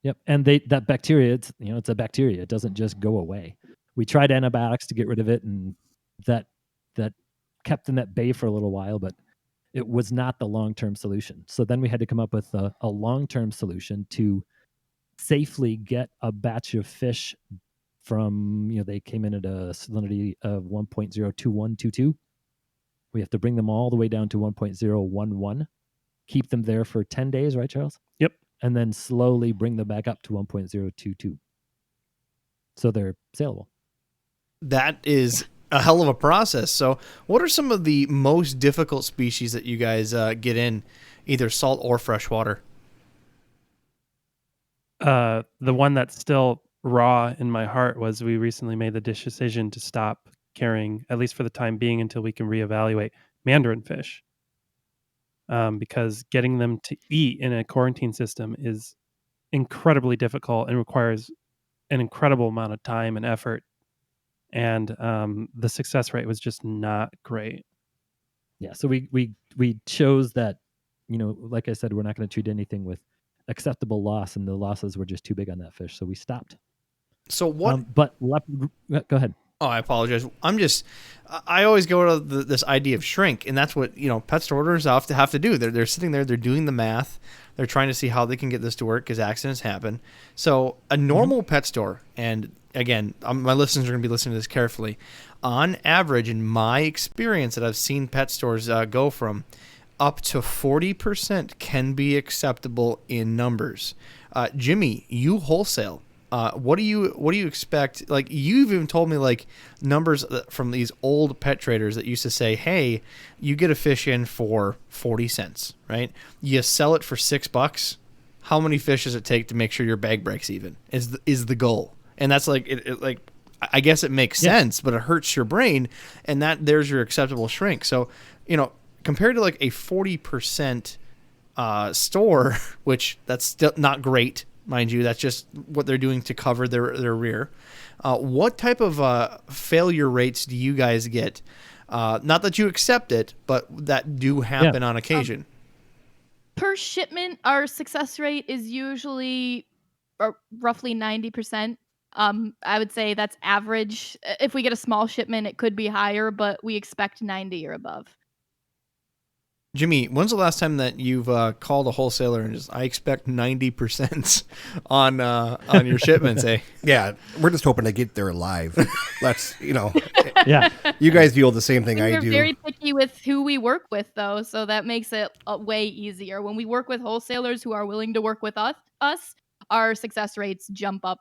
Yep. And that bacteria, it's a bacteria. It doesn't just go away. We tried antibiotics to get rid of it, and that kept them at bay for a little while, but it was not the long-term solution. So then we had to come up with a long-term solution to safely get a batch of fish from, they came in at a salinity of 1.02122. We have to bring them all the way down to 1.011, keep them there for 10 days, right, Charles? Yep. and then slowly bring them back up to 1.022. So they're saleable. That is a hell of a process. So, what are some of the most difficult species that you guys get in, either salt or freshwater? The one that's still raw in my heart was we recently made the decision to stop carrying, at least for the time being, until we can reevaluate mandarin fish. Because getting them to eat in a quarantine system is incredibly difficult and requires an incredible amount of time and effort. And the success rate was just not great. Yeah. So we chose that, like I said, we're not going to treat anything with acceptable loss, and the losses were just too big on that fish, so we stopped. So what? Go ahead. Oh, I apologize. I always go to this idea of shrink, and that's what pet store owners have to do. They're sitting there, they're doing the math, they're trying to see how they can get this to work because accidents happen. So a normal pet store, and again, my listeners are going to be listening to this carefully. On average, in my experience, that I've seen pet stores go from up to 40% can be acceptable in numbers. Jimmy, you wholesale. What do you expect? Like, you've even told me like numbers from these old pet traders that used to say, hey, you get a fish in for 40 cents, right? You sell it for $6. How many fish does it take to make sure your bag breaks even is the goal? And that's like, I guess it makes sense, but it hurts your brain, and there's your acceptable shrink. So, compared to like a 40% store, which that's still not great, mind you, that's just what they're doing to cover their rear. What type of failure rates do you guys get? Not that you accept it, but that do happen on occasion. Per shipment, our success rate is usually roughly 90%. I would say that's average. If we get a small shipment, it could be higher, but we expect 90 or above. Jimmy, when's the last time that you've called a wholesaler and I expect 90% on your shipments, eh? Yeah, we're just hoping to get there alive. That's, Yeah. you guys deal with the same thing I We're do. very picky with who we work with, though, so that makes it way easier. When we work with wholesalers who are willing to work with us, our success rates jump up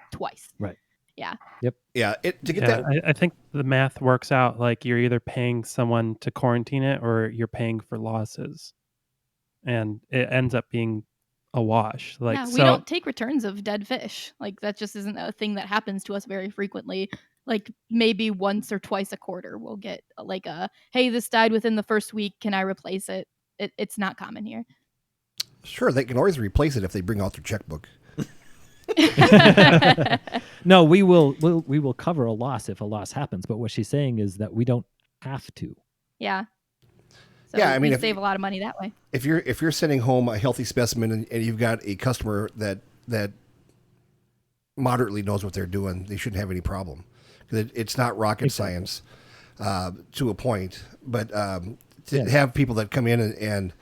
twice. Right. Yeah. Yep. Yeah, that. I think the math works out. Like, you're either paying someone to quarantine it or you're paying for losses, and it ends up being a wash. Like, yeah, we don't take returns of dead fish. Like, that just isn't a thing that happens to us very frequently. Like, maybe once or twice a quarter we'll get like hey, this died within the first week, can I replace it? It's not common here. Sure, they can always replace it if they bring out their checkbook. No, we will cover a loss if a loss happens, but what she's saying is that we don't have to. Yeah. So Yeah, I mean, we save a lot of money that way. If you're sending home a healthy specimen and you've got a customer that moderately knows what they're doing, they shouldn't have any problem. It's not rocket science to a point, but to have people that come in and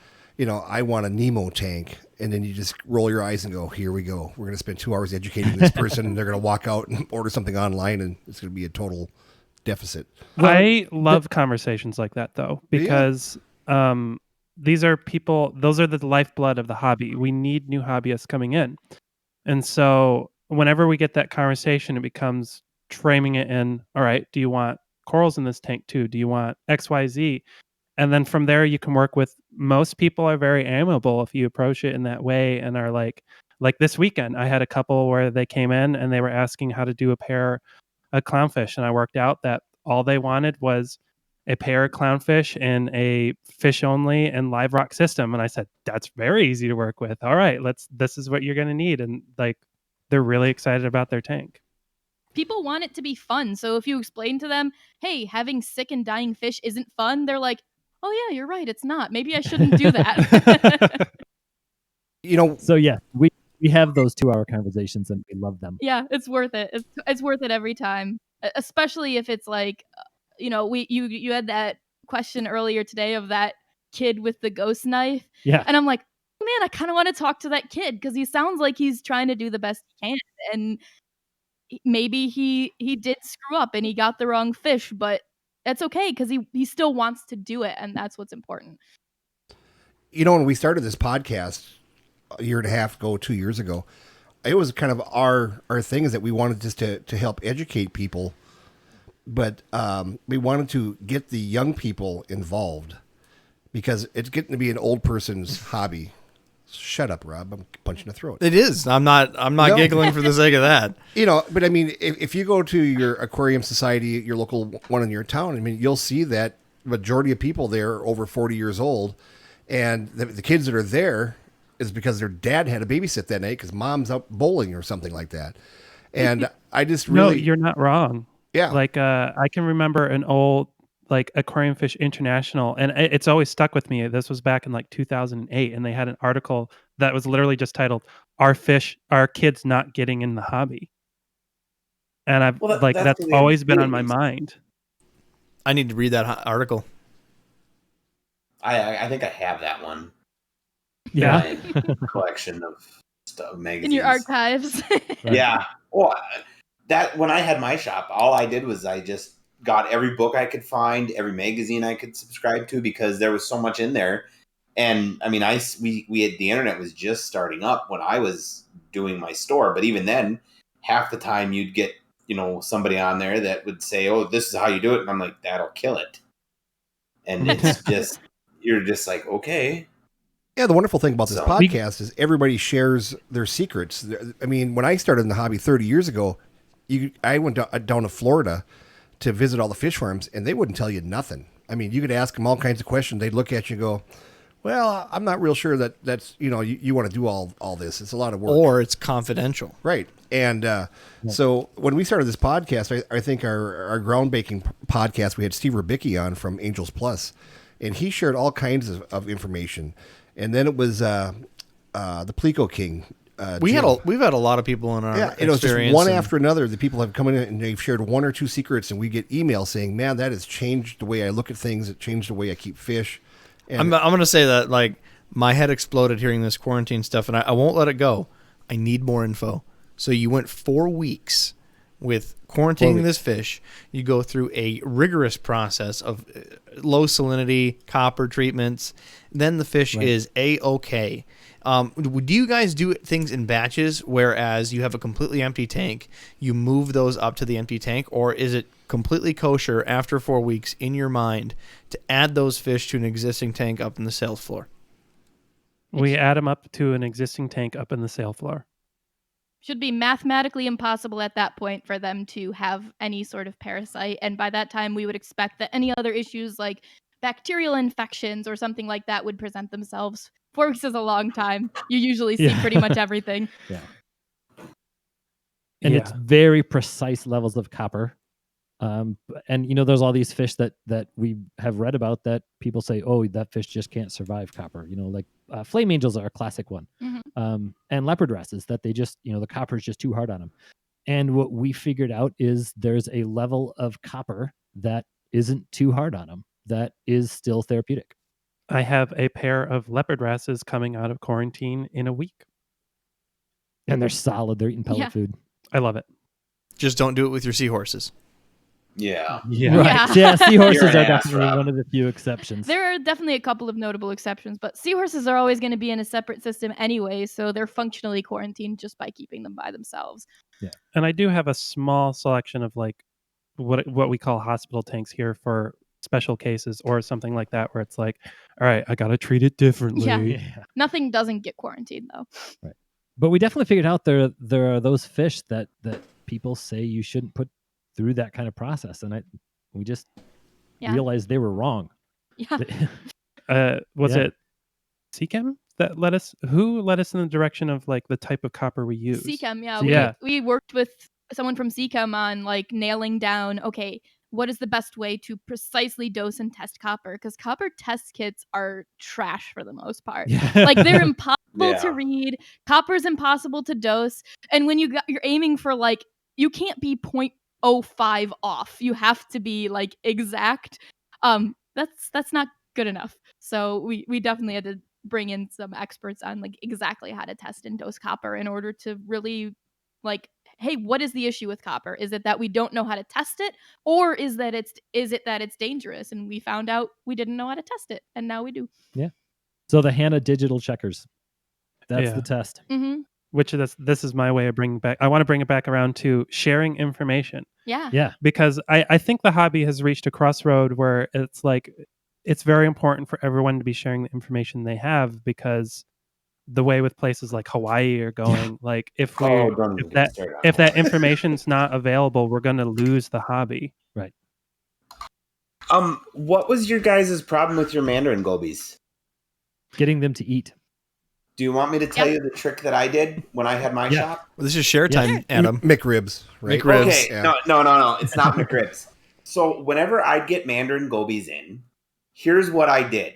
I want a Nemo tank, and then you just roll your eyes and go, here we go. We're going to spend 2 hours educating this person, and they're going to walk out and order something online, and it's going to be a total deficit. I love conversations like that, though, because these are people, those are the lifeblood of the hobby. We need new hobbyists coming in. And so whenever we get that conversation, it becomes framing it in, all right, do you want corals in this tank too? Do you want XYZ? And then from there, you can work with, most people are very amiable if you approach it in that way, and are like this weekend, I had a couple where they came in and they were asking how to do a pair of clownfish. And I worked out that all they wanted was a pair of clownfish in a fish only and live rock system. And I said, that's very easy to work with. All right, this is what you're going to need. And like, they're really excited about their tank. People want it to be fun. So if you explain to them, hey, having sick and dying fish isn't fun, they're like, oh yeah, you're right, it's not. Maybe I shouldn't do that. So yeah, we have those 2-hour conversations and we love them. Yeah, it's worth it. It's worth it every time, especially if it's like, you had that question earlier today of that kid with the ghost knife. Yeah. And I'm like, man, I kind of want to talk to that kid because he sounds like he's trying to do the best he can, and maybe he did screw up and he got the wrong fish, but that's okay because he still wants to do it, and that's what's important. When we started this podcast, a year and a half ago, 2 years ago. It was kind of our thing, is that we wanted just to help educate people, but we wanted to get the young people involved, because it's getting to be an old person's hobby. Shut up, Rob. I'm punching the throat. It is. I'm not No. giggling for the sake of that. But I mean, if you go to your aquarium society, your local one in your town, I mean, you'll see that majority of people there are over 40 years old, and the kids that are there is because their dad had to babysit that night because mom's out bowling or something like that. And I just No, really, you're not wrong. yeah, Like I can remember an old like Aquarium Fish International, and it's always stuck with me. This was back in like 2008, and they had an article that was literally just titled "Our kids not getting in the hobby," and I've Well, like that's that's the way always it been on my is. mind. I need to read that article. I think I have that one. Yeah. In my collection of stuff, magazines. In your archives. Yeah. Well, that when I had my shop, all I did was I just got every book I could find, every magazine I could subscribe to, because there was so much in there. And I mean, we had, the internet was just starting up when I was doing my store, but even then, half the time you'd get, somebody on there that would say, "Oh, this is how you do it," and I'm like, "That'll kill it." And it's just, you're just like, okay. Yeah, the wonderful thing about this So- podcast is everybody shares their secrets. I mean, when I started in the hobby 30 years ago, I went down to Florida to visit all the fish farms, and they wouldn't tell you nothing. I mean, you could ask them all kinds of questions. They'd look at you and go, "Well, I'm not real sure that's, you want to do all this. It's a lot of work." Or it's confidential. Right. And so when we started this podcast, I think our groundbreaking podcast, we had Steve Rubicki on from Angels Plus, and he shared all kinds of information. And then it was the Plico King. We've Jim. had a lot of people in our Yeah, it was just experience one and- after another. The people have come in and they've shared one or two secrets, and we get emails saying, "Man, that has changed the way I look at things. It changed the way I keep fish." And I'm gonna say that, like, my head exploded hearing this quarantine stuff, and I won't let it go. I need more info. So you went 4 weeks with quarantining this fish. You go through a rigorous process of low salinity, copper treatments. Then the fish is A-OK. Do you guys do things in batches, whereas you have a completely empty tank, you move those up to the empty tank, or is it completely kosher after 4 weeks in your mind to add those fish to an existing tank up in the sales floor? We add them up to an existing tank up in the sale floor. Should be mathematically impossible at that point for them to have any sort of parasite. And by that time, we would expect that any other issues like bacterial infections or something like that would present themselves. 4 weeks is a long time. You usually see pretty much everything. And it's very precise levels of copper. And there's all these fish that we have read about that people say, "Oh, that fish just can't survive copper." Like flame angels are a classic one, and leopard wrasses that they just, the copper is just too hard on them. And what we figured out is there's a level of copper that isn't too hard on them that is still therapeutic. I have a pair of leopard wrasses coming out of quarantine in a week. And they're solid. They're eating pellet Yeah. food. I love it. Just don't do it with your seahorses. Yeah. Right. Yeah. Yeah, seahorses You're are an ass, definitely Rob. one of the few exceptions. There are definitely a couple of notable exceptions, but seahorses are always going to be in a separate system anyway, so they're functionally quarantined just by keeping them by themselves. And I do have a small selection of like what we call hospital tanks here for special cases or something like that, where it's like, all right, I got to treat it differently. Yeah. Nothing doesn't get quarantined though. But we definitely figured out there are those fish that people say you shouldn't put through that kind of process, and we just Yeah. realized they were wrong. Yeah. Was Yeah. it Seachem that led us in the direction of like the type of copper we use? Seachem, yeah. Yeah. We worked with someone from Seachem on like nailing down, okay, what is the best way to precisely dose and test copper? Because copper test kits are trash for the most part. Like they're impossible Yeah. to read. Copper's impossible to dose. And when you're aiming for like, you can't be 0.05 off. You have to be like exact. That's not good enough. So we definitely had to bring in some experts on like exactly how to test and dose copper in order to really like, hey, what is the issue with copper? Is it that we don't know how to test it, or is it that it's dangerous? And we found out we didn't know how to test it, and now we do. So the Hanna digital checkers. That's Yeah. the test. Mm-hmm. Which this is my way of bringing back. I want to bring it back around to sharing information, Yeah. Yeah. because I think the hobby has reached a crossroad where it's like it's very important for everyone to be sharing the information they have, because the way with places like Hawaii are going, like if don't even if get that started on if that that. information's not available, we're going to lose the hobby. Right. What was your guys' problem with your Mandarin gobies? Getting them to eat. Do you want me to tell you the trick that I did when I had my Yeah. shop? Well, this is share Yeah. time, Adam. McRibs, right? McRibs. Okay, Yeah. no. It's not McRibs. So whenever I'd get Mandarin gobies in, here's what I did.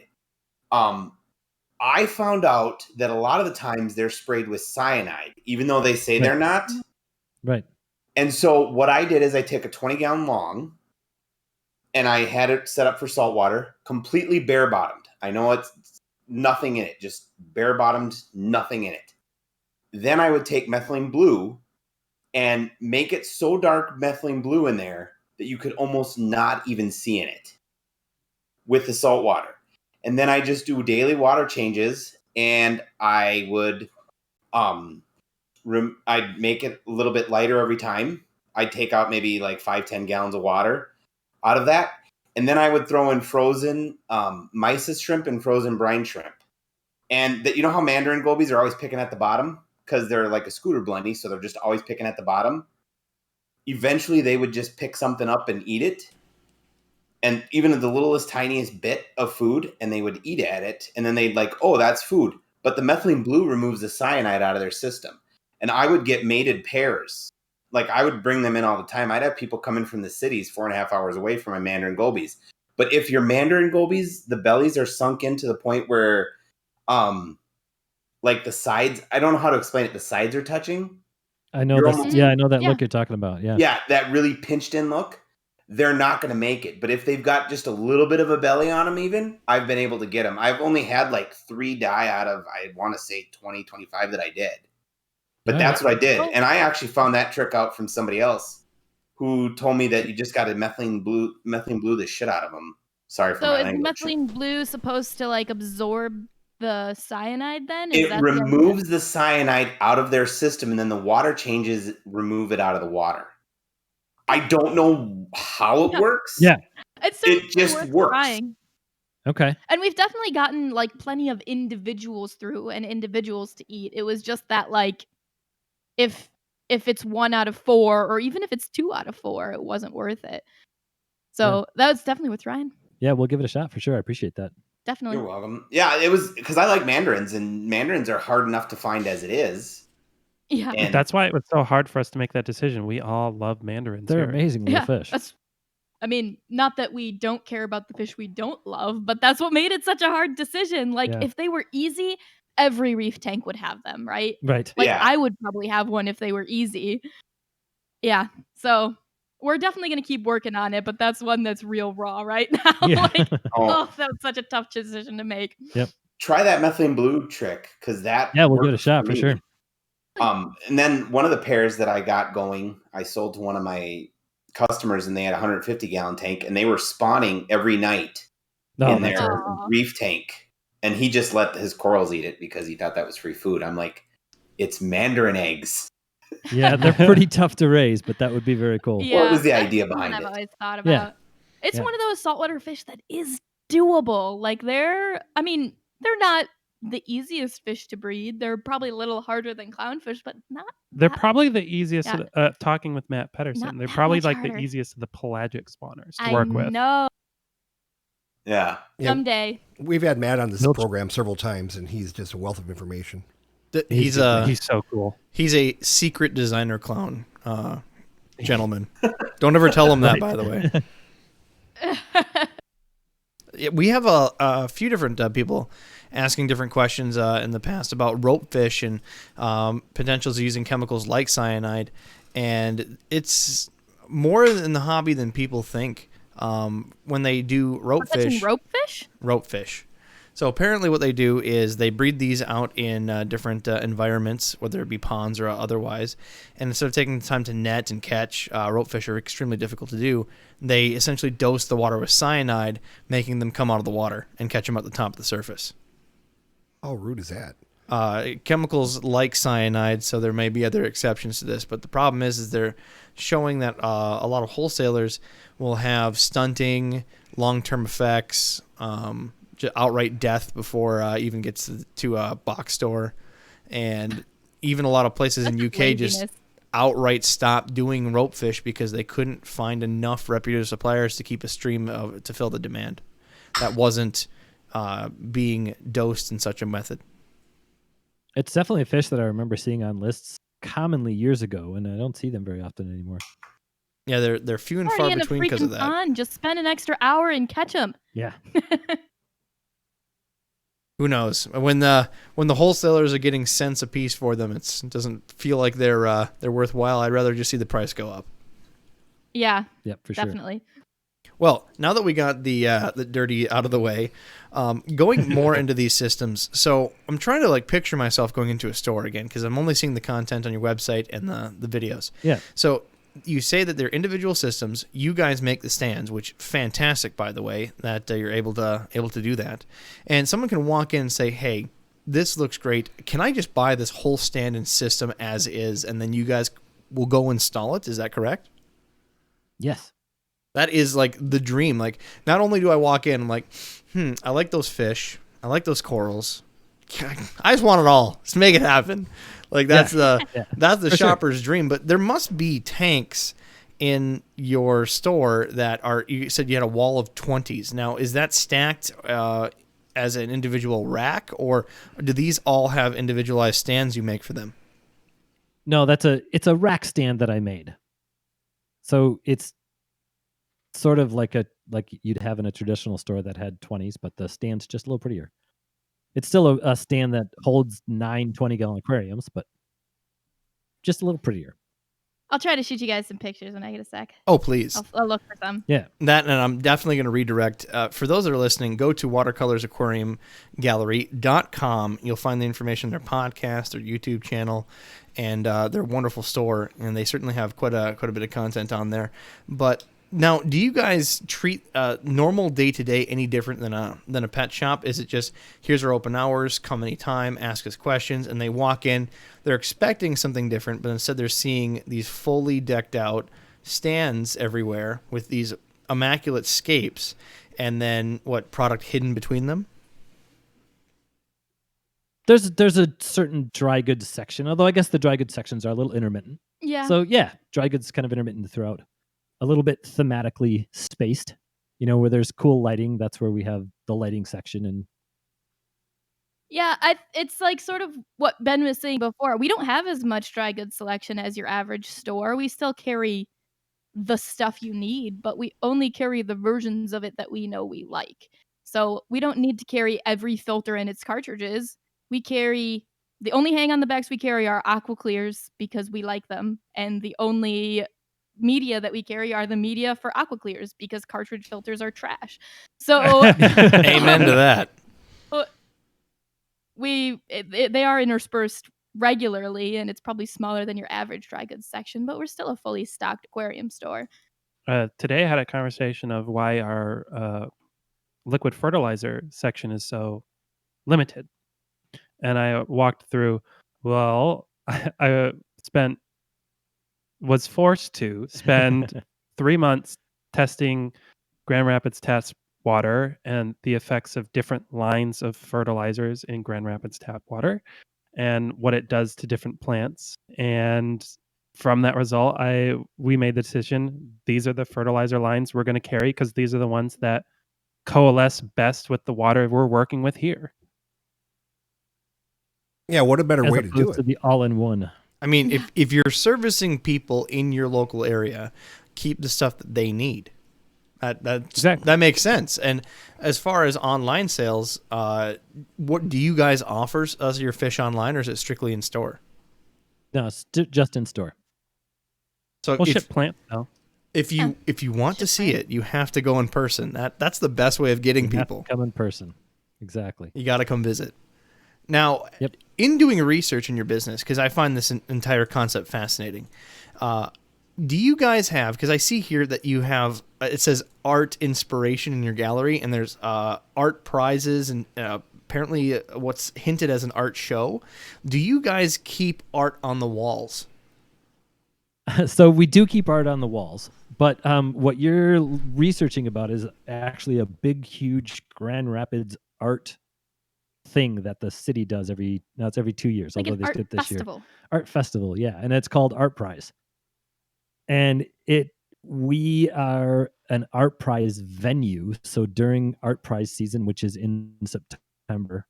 I found out that a lot of the times they're sprayed with cyanide, even though they say they're not. Right. And so what I did is I took a 20-gallon long and I had it set up for salt water, completely bare bottomed. I know it's nothing in it, just bare bottomed, nothing in it. Then I would take methylene blue and make it so dark methylene blue in there that you could almost not even see in it with the salt water. And then I just do daily water changes, and I would I'd make it a little bit lighter every time. I'd take out maybe like 5-10 gallons of water out of that. And then I would throw in frozen mysis shrimp and frozen brine shrimp. And that, you know how Mandarin gobies are always picking at the bottom? Because they're like a scooter blendy, so they're just always picking at the bottom. Eventually, they would just pick something up and eat it. And even the littlest, tiniest bit of food, and they would eat at it. And then they'd like, oh, that's food. But the methylene blue removes the cyanide out of their system. And I would get mated pairs. Like, I would bring them in all the time. I'd have people come in from the cities 4.5 hours away from my Mandarin gobies. But if your Mandarin gobies, the bellies are sunk in to the point where, like the sides, I don't know how to explain it. The sides are touching. I know You're this. almost- Yeah, I know that Yeah. look you're talking about. Yeah. Yeah, that really pinched in look. They're not going to make it. But if they've got just a little bit of a belly on them even, I've been able to get them. I've only had like 3 die out of, I want to say 20, 25 that I did. But All that's what I did. Oh. And I actually found that trick out from somebody else who told me that you just got to methylene blue the shit out of them. Sorry for So my is language. methylene blue supposed to like absorb the cyanide then? Is It that the idea? removes the cyanide out of their system, and then the water changes remove it out of the water. I don't know how it Yeah. works. Yeah. It's It certainly just worth works. trying. Okay. And we've definitely gotten like plenty of individuals through and individuals to eat. It was just that like if it's 1 out of 4 or even if it's 2 out of 4, it wasn't worth it. So that was definitely worth trying. Yeah, we'll give it a shot for sure. I appreciate that. Definitely. You're welcome. Yeah, it was because I like mandarins, and mandarins are hard enough to find as it is. Yeah. And That's why it was so hard for us to make that decision. We all love mandarins. They're here. amazing little Yeah, fish. I mean, not that we don't care about the fish we don't love, but that's what made it such a hard decision. Like, Yeah. if they were easy, every reef tank would have them, right? Right. Like, Yeah. I would probably have one if they were easy. Yeah. So we're definitely going to keep working on it, but that's one that's real raw right now. Yeah. Like, oh, oh, that was such a tough decision to make. try that methylene blue trick because that Yeah, we'll give it a works shot for me. sure. And then one of the pairs that I got going, I sold to one of my customers, and they had a 150-gallon tank, and they were spawning every night No, in that's their Aw. reef tank, and he just let his corals eat it because he thought that was free food. I'm like, it's mandarin eggs. yeah, they're pretty tough to raise, but that would be very cool. Yeah. What was the that's idea one behind I've it? always thought Yeah. about. It's Yeah. one of those saltwater fish that is doable. Like, they're not the easiest fish to breed. They're probably a little harder than clownfish, but not They're that- probably the easiest. Yeah. Talking with Matt Pedersen, Not they're that probably much like harder. the easiest of the pelagic spawners to I work with. know. Yeah. Yeah. Someday. We've had Matt on this Milch- program several times, and he's just a wealth of information. He's He's so cool. he's a secret designer clown, gentleman. Don't ever tell him that, by the way. Yeah, we have a few different people asking different questions in the past about rope fish and potentials of using chemicals like cyanide, and it's more in the hobby than people think. When they do rope fish, Rope fish? So apparently what they do is they breed these out in different environments, whether it be ponds or otherwise. And instead of taking the time to net and catch, rope fish are extremely difficult to do. They essentially dose the water with cyanide, making them come out of the water and catch them at the top of the surface. How rude is that? chemicals like cyanide, so there may be other exceptions to this. But the problem is they're showing that a lot of wholesalers will have stunting, long-term effects, outright death before even gets to a box store, and even a lot of places in That's UK just laziness. outright stopped doing rope fish because they couldn't find enough reputable suppliers to keep a stream to fill the demand that wasn't being dosed in such a method. It's definitely a fish that I remember seeing on lists commonly years ago, and I don't see them very often anymore. Yeah, they're few and Already far in a between because of freaking that. pond. Just spend an extra hour and catch them. Yeah. Who knows? When the wholesalers are getting cents a piece for them, it doesn't feel like they're worthwhile. I'd rather just see the price go up. Yeah, Yep, for sure. definitely. Well, now that we got the dirty out of the way, going more into these systems. So I'm trying to picture myself going into a store again because I'm only seeing the content on your website and the videos. Yeah. So you say that they're individual systems. You guys make the stands, which fantastic, by the way, that you're able to do that. And someone can walk in and say, "Hey, this looks great. Can I just buy this whole stand and system as is, and then you guys will go install it?" Is that correct? Yes. That is the dream. Not only do I walk in, I'm like, I like those fish. I like those corals. I just want it all. Let's make it happen. That's the For sure. shopper's dream. But there must be tanks in your store that are. You said you had a wall of 20s. Now, is that stacked as an individual rack, or do these all have individualized stands you make for them? No, it's a rack stand that I made. So it's sort of like you'd have in a traditional store that had 20s, but the stand's just a little prettier. It's still a stand that holds 9 20-gallon aquariums, but just a little prettier. I'll try to shoot you guys some pictures when I get a sec. Oh, please. I'll look for some. Yeah. That, and I'm definitely going to redirect. For those that are listening, go to watercolorsaquariumgallery.com. You'll find the information on their podcast, their YouTube channel, and their wonderful store. And they certainly have quite a bit of content on there. But now, do you guys treat normal day-to-day any different than a pet shop? Is it just, here's our open hours, come anytime, ask us questions, and they walk in, they're expecting something different, but instead they're seeing these fully decked out stands everywhere with these immaculate scapes, and then what, product hidden between them? There's a certain dry goods section, although I guess the dry goods sections are a little intermittent. Yeah. So yeah, dry goods kind of intermittent throughout. A little bit thematically spaced, where there's cool lighting. That's where we have the lighting section. And Yeah, it's sort of what Ben was saying before. We don't have as much dry goods selection as your average store. We still carry the stuff you need, but we only carry the versions of it that we know we like. So we don't need to carry every filter in its cartridges. The only hang on the backs we carry are aqua clears because we like them, and the only media that we carry are the media for aqua clears because cartridge filters are trash. So Amen to that. they are interspersed regularly, and it's probably smaller than your average dry goods section, but we're still a fully stocked aquarium store. Today I had a conversation of why our liquid fertilizer section is so limited. And I walked through, well, I was forced to spend 3 months testing Grand Rapids tap water and the effects of different lines of fertilizers in Grand Rapids tap water and what it does to different plants. And from that result, we made the decision, these are the fertilizer lines we're going to carry because these are the ones that coalesce best with the water we're working with here. Yeah, what a better as way to do opposed to it. the all-in-one. I mean, if you're servicing people in your local area, keep the stuff that they need. That makes sense. And as far as online sales, what do you guys offer us your fish online, or is it strictly in store? No, just in store. So We'll ship plants now. if you want to see it, you have to go in person. That's the best way of getting You have to people. come in person. Exactly. You got to come visit. Now, Yep. in doing research in your business, because I find this entire concept fascinating, do you guys have, because I see here that you have, it says art inspiration in your gallery, and there's art prizes and apparently what's hinted as an art show. Do you guys keep art on the walls? So we do keep art on the walls, but what you're researching about is actually a big, huge Grand Rapids art thing that the city does every 2 years, Like although an they art did this year. festival. Art festival, yeah, and it's called Art Prize. And we are an Art Prize venue. So during Art Prize season, which is in September,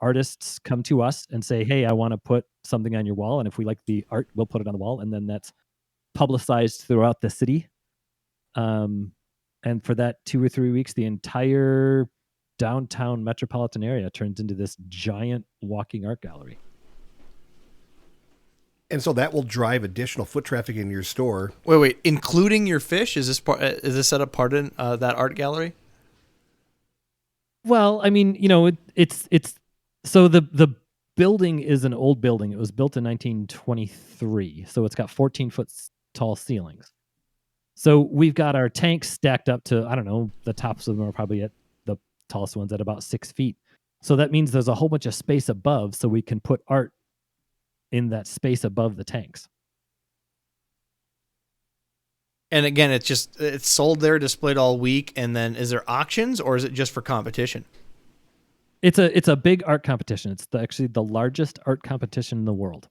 artists come to us and say, "Hey, I want to put something on your wall," and if we like the art, we'll put it on the wall, and then that's publicized throughout the city. And for that 2 or 3 weeks, the entire downtown metropolitan area turns into this giant walking art gallery. And so that will drive additional foot traffic in your store. Wait, including your fish? Is this set up part in that art gallery? Well, I mean, it's so the building is an old building. It was built in 1923, so it's got 14-foot tall ceilings. So we've got our tanks stacked up to, I don't know, the tops of them are probably at the tallest ones at about 6 feet. So that means there's a whole bunch of space above, so we can put art in that space above the tanks. And again, it's sold there, displayed all week, and then is there auctions or is it just for competition? It's a big art competition. It's actually the largest art competition in the world.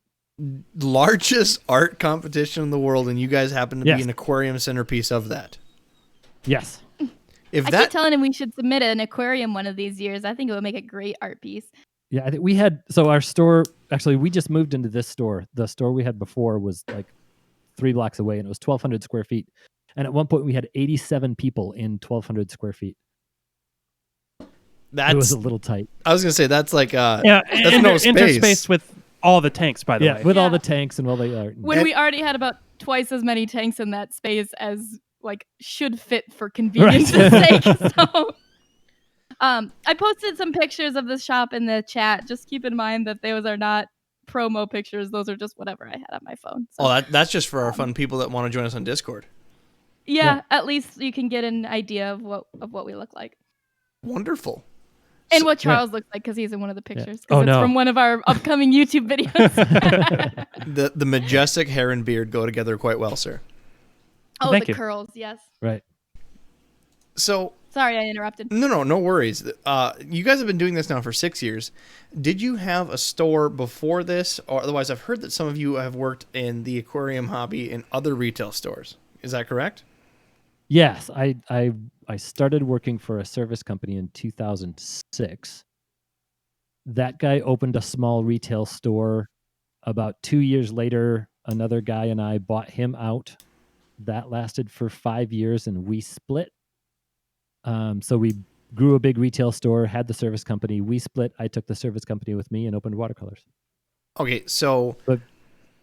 Largest art competition in the world, and you guys happen to Yes. be an aquarium centerpiece of that. Yes. If I that keep telling him we should submit an aquarium one of these years. I think it would make a great art piece. Yeah, I think we had, so our store, actually, we just moved into this store. The store we had before was like 3 blocks away, and it was 1,200 square feet. And at one point, we had 87 people in 1,200 square feet. It was that's a little tight. I was gonna say that's like Yeah, that's no space. interspaced with all the tanks, by the way. With all Yeah. the tanks and all the art. When we already had about twice as many tanks in that space as like should fit for convenience's Right. sake. So I posted some pictures of the shop in the chat. Just keep in mind that those are not promo pictures. Those are just whatever I had on my phone. So, that's just for our fun people that want to join us on Discord. yeah, at least you can get an idea of what we look like. Wonderful. And what Charles looks like, because he's in one of the pictures. 'Cause Oh, it's no. from one of our upcoming YouTube videos. The majestic hair and beard go together quite well, sir. Oh, Thank the you. curls, yes. Right. So Sorry, I interrupted. no worries. You guys have been doing this now for 6 years. Did you have a store before this, or otherwise? I've heard that some of you have worked in the aquarium hobby in other retail stores. Is that correct? Yes, I started working for a service company in 2006. That guy opened a small retail store. About 2 years later, another guy and I bought him out. That lasted for 5 years, and we split. So we grew a big retail store, had the service company. We split. I took the service company with me and opened Watercolors. Okay, so But-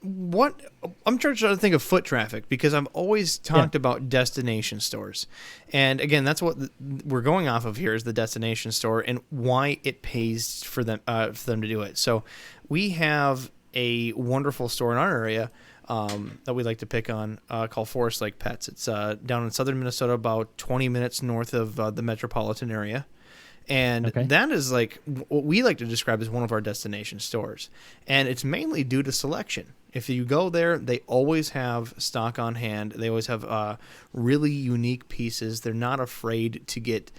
what I'm trying to think of foot traffic, because I've always talked about destination stores, and again, that's what we're going off of here is the destination store and why it pays for them to do it. So we have a wonderful store in our area that we like to pick on called Forest Lake Pets. It's down in southern Minnesota, about 20 minutes north of the metropolitan area. And Okay. that is like what we like to describe as one of our destination stores. And it's mainly due to selection. If you go there, they always have stock on hand. They always have really unique pieces. They're not afraid to get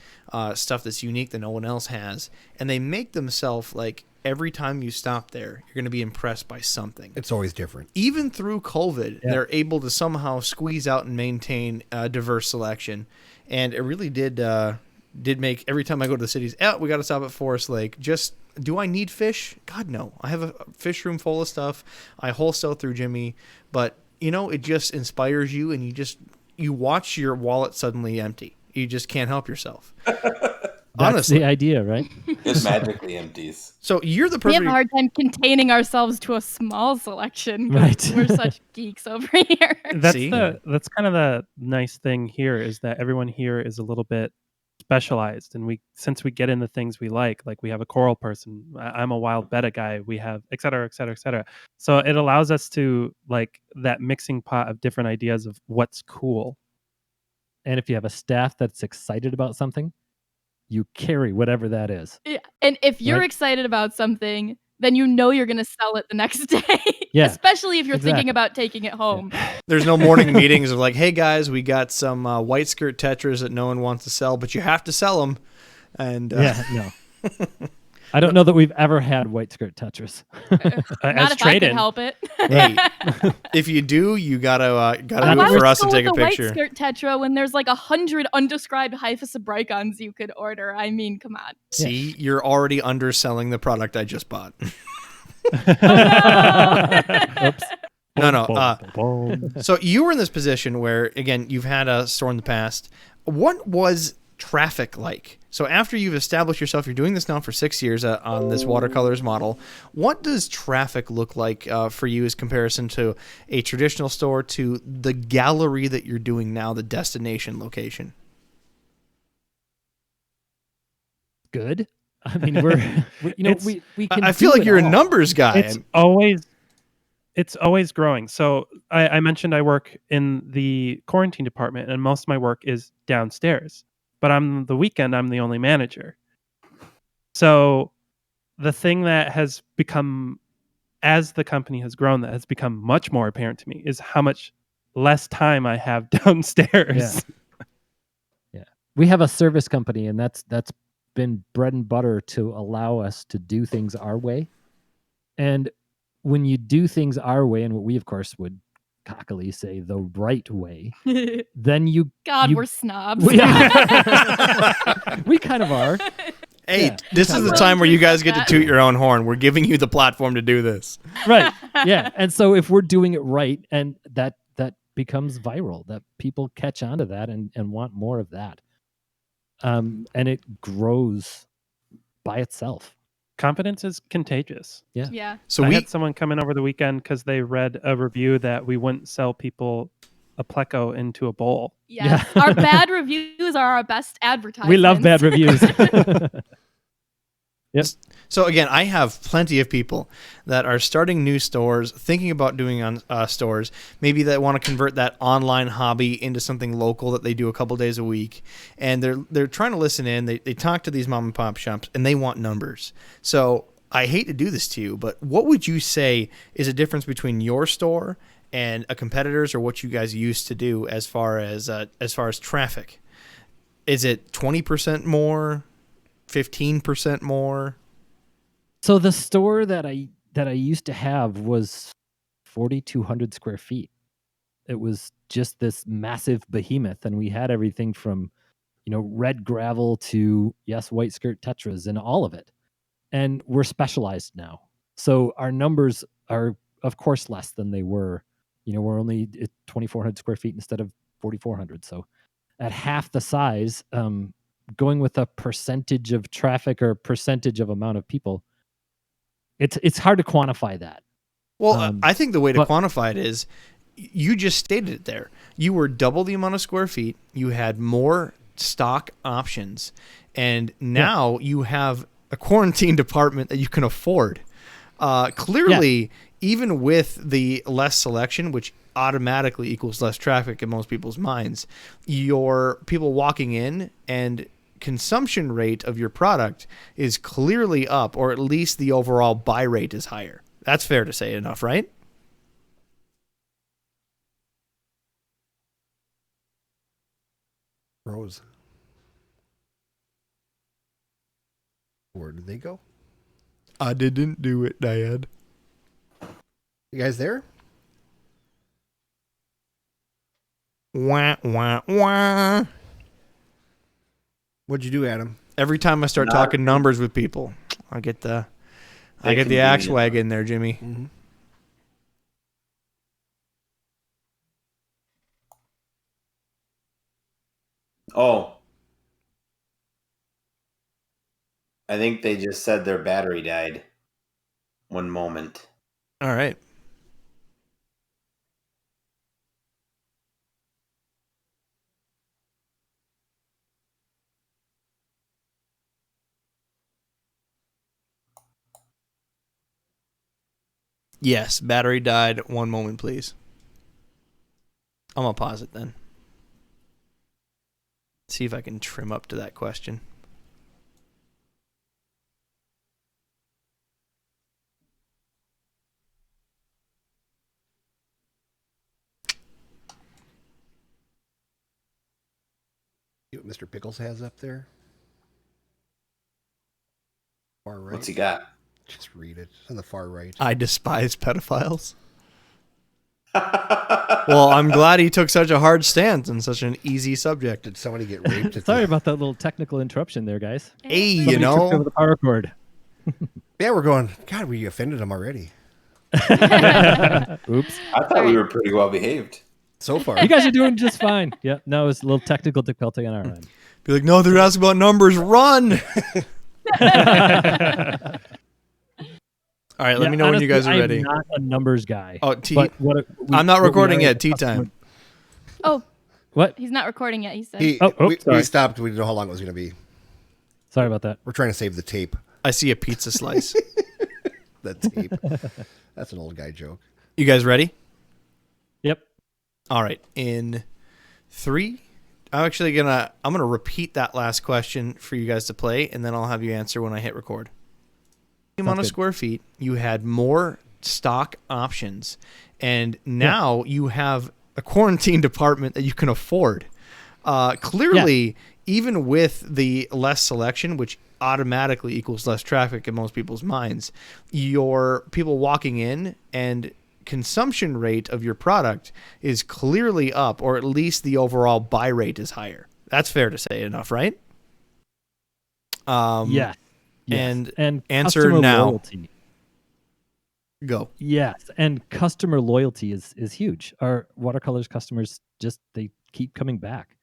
stuff that's unique that no one else has. And they make themselves like every time you stop there, you're going to be impressed by something. It's always different. Even through COVID, Yeah. they're able to somehow squeeze out and maintain a diverse selection. And it really did make every time I go to the cities, we got to stop at Forest Lake. Just, do I need fish? God, no. I have a fish room full of stuff. I wholesale through Jimmy. But, it just inspires you, and you watch your wallet suddenly empty. You just can't help yourself. That's Honestly. the idea, right? It magically empties. So you're the We have perfect... a hard time containing ourselves to a small selection. 'Cause Right. We're such geeks over here. That's See? that's kind of the nice thing here is that everyone here is a little bit specialized, and since we get into things we like we have a coral person, I'm a wild betta guy, we have et cetera, et cetera, et cetera. So it allows us to like that mixing pot of different ideas of what's cool. And if you have a staff that's excited about something, you carry whatever that is. Yeah, And if you're Right. excited about something, then you know you're going to sell it the next day. Yeah, Especially if you're exactly. thinking about taking it home. There's no morning meetings of like, hey guys, we got some white skirt tetras that no one wants to sell, but you have to sell them. And Yeah, no. I don't know that we've ever had white skirt Tetris. Not As if I could trade-in. help it. hey, if you do, you gotta do Why it would for you us go and take a with the picture. White skirt tetra when there's like 100 undescribed Hyphosabricons you could order. I mean, come on. See, you're already underselling the product I just bought. Oops. No. So you were in this position where, again, you've had a store in the past. What was traffic like? So after you've established yourself, you're doing this now for 6 years on this watercolors model. What does traffic look like for you as comparison to a traditional store to the gallery that you're doing now, the destination location? Good. I mean, we It's- we can. I feel do like it you're a all. numbers guy. It's always growing. So I mentioned I work in the quarantine department, and most of my work is downstairs. But I'm the only manager. So the thing that has become, as the company has grown, that has become much more apparent to me is how much less time I have downstairs. Yeah. We have a service company, and that's been bread and butter to allow us to do things our way. And when you do things our way, and what we of course would cockily say the right way, then you God, You- we're snobs. we, we kind of are. Hey, Yeah, this is I'm the willing time to where you accept guys get to that. toot your own horn. We're giving you the platform to do this. Right. Yeah. And so if we're doing it right, and that becomes viral, that people catch on to that and want more of that. And it grows by itself. Confidence is contagious. Yeah. So I we had someone come in over the weekend because they read a review that we wouldn't sell people a Pleco into a bowl. Yes. Yeah. Our bad reviews are our best advertising. We love bad reviews. So again, I have plenty of people that are starting new stores, thinking about doing on stores. Maybe they want to convert that online hobby into something local that they do a couple days a week, and they're trying to listen in. They talk to these mom and pop shops, and they want numbers. So I hate to do this to you, but what would you say is a difference between your store and a competitor's, or what you guys used to do as far as traffic? Is it 20% more, 15% more? So the store that I used to have was 4,200 square feet. It was just this massive behemoth, and we had everything from, red gravel to white skirt tetras and all of it. And we're specialized now, so our numbers are of course less than they were. We're only at 2,400 square feet instead of 4,400. So at half the size, going with a percentage of traffic or percentage of amount of people, it's hard to quantify that. Well, I think the way to but- quantify it is you just stated it there. You were double the amount of square feet. You had more stock options. And now you have a quarantine department that you can afford. Clearly, even with the less selection, which automatically equals less traffic in most people's minds, your people walking in and consumption rate of your product is clearly up, or at least the overall buy rate is higher. That's fair to say enough, right? Rose. Where did they go? I didn't do it, Dad. You guys there? Wah, wah, wah. What'd you do, Adam? Every time I start talking numbers with people, I get the axe wagon there, Jimmy. Mm-hmm. Oh. I think they just said their battery died. One moment. All right. Yes, battery died. One moment, please. I'm going to pause it then. See if I can trim up to that question. what Mr. Pickles has up there. Far right. What's he got? Just read it. It's on the far right. I despise pedophiles. Well, I'm glad he took such a hard stance on such an easy subject. Did somebody get raped? At Sorry the... about that little technical interruption there, guys. Hey, Somebody you tripped over know, the power cord. Yeah, we're going, God, we offended him already. Oops. I thought we were pretty well behaved. So far. You guys are doing just fine. Yeah, no, it's a little technical difficulty on our end. be like, no, they're asking about numbers. Run. All right, let me know when you guys are ready. I'm not a numbers guy. Oh, tea. But I'm not what we recording are yet. is Tea customer- time. Oh, What? he's not recording yet. He said. He, Oh, we sorry. stopped. We didn't know how long it was going to be. Sorry about that. We're trying to save the tape. I see a pizza slice. The tape. That's an old guy joke. You guys ready? Yep. All right. In 3, I'm gonna repeat that last question for you guys to play, and then I'll have you answer when I hit record. Amount of good. square feet, you had more stock options, and now you have a quarantine department that you can afford. Clearly, even with the less selection, which automatically equals less traffic in most people's minds, your people walking in and consumption rate of your product is clearly up, or at least the overall buy rate is higher. That's fair to say enough, right? Yes. and and answer customer now. loyalty. Go. Yes, and customer loyalty is huge. Our watercolors customers they keep coming back.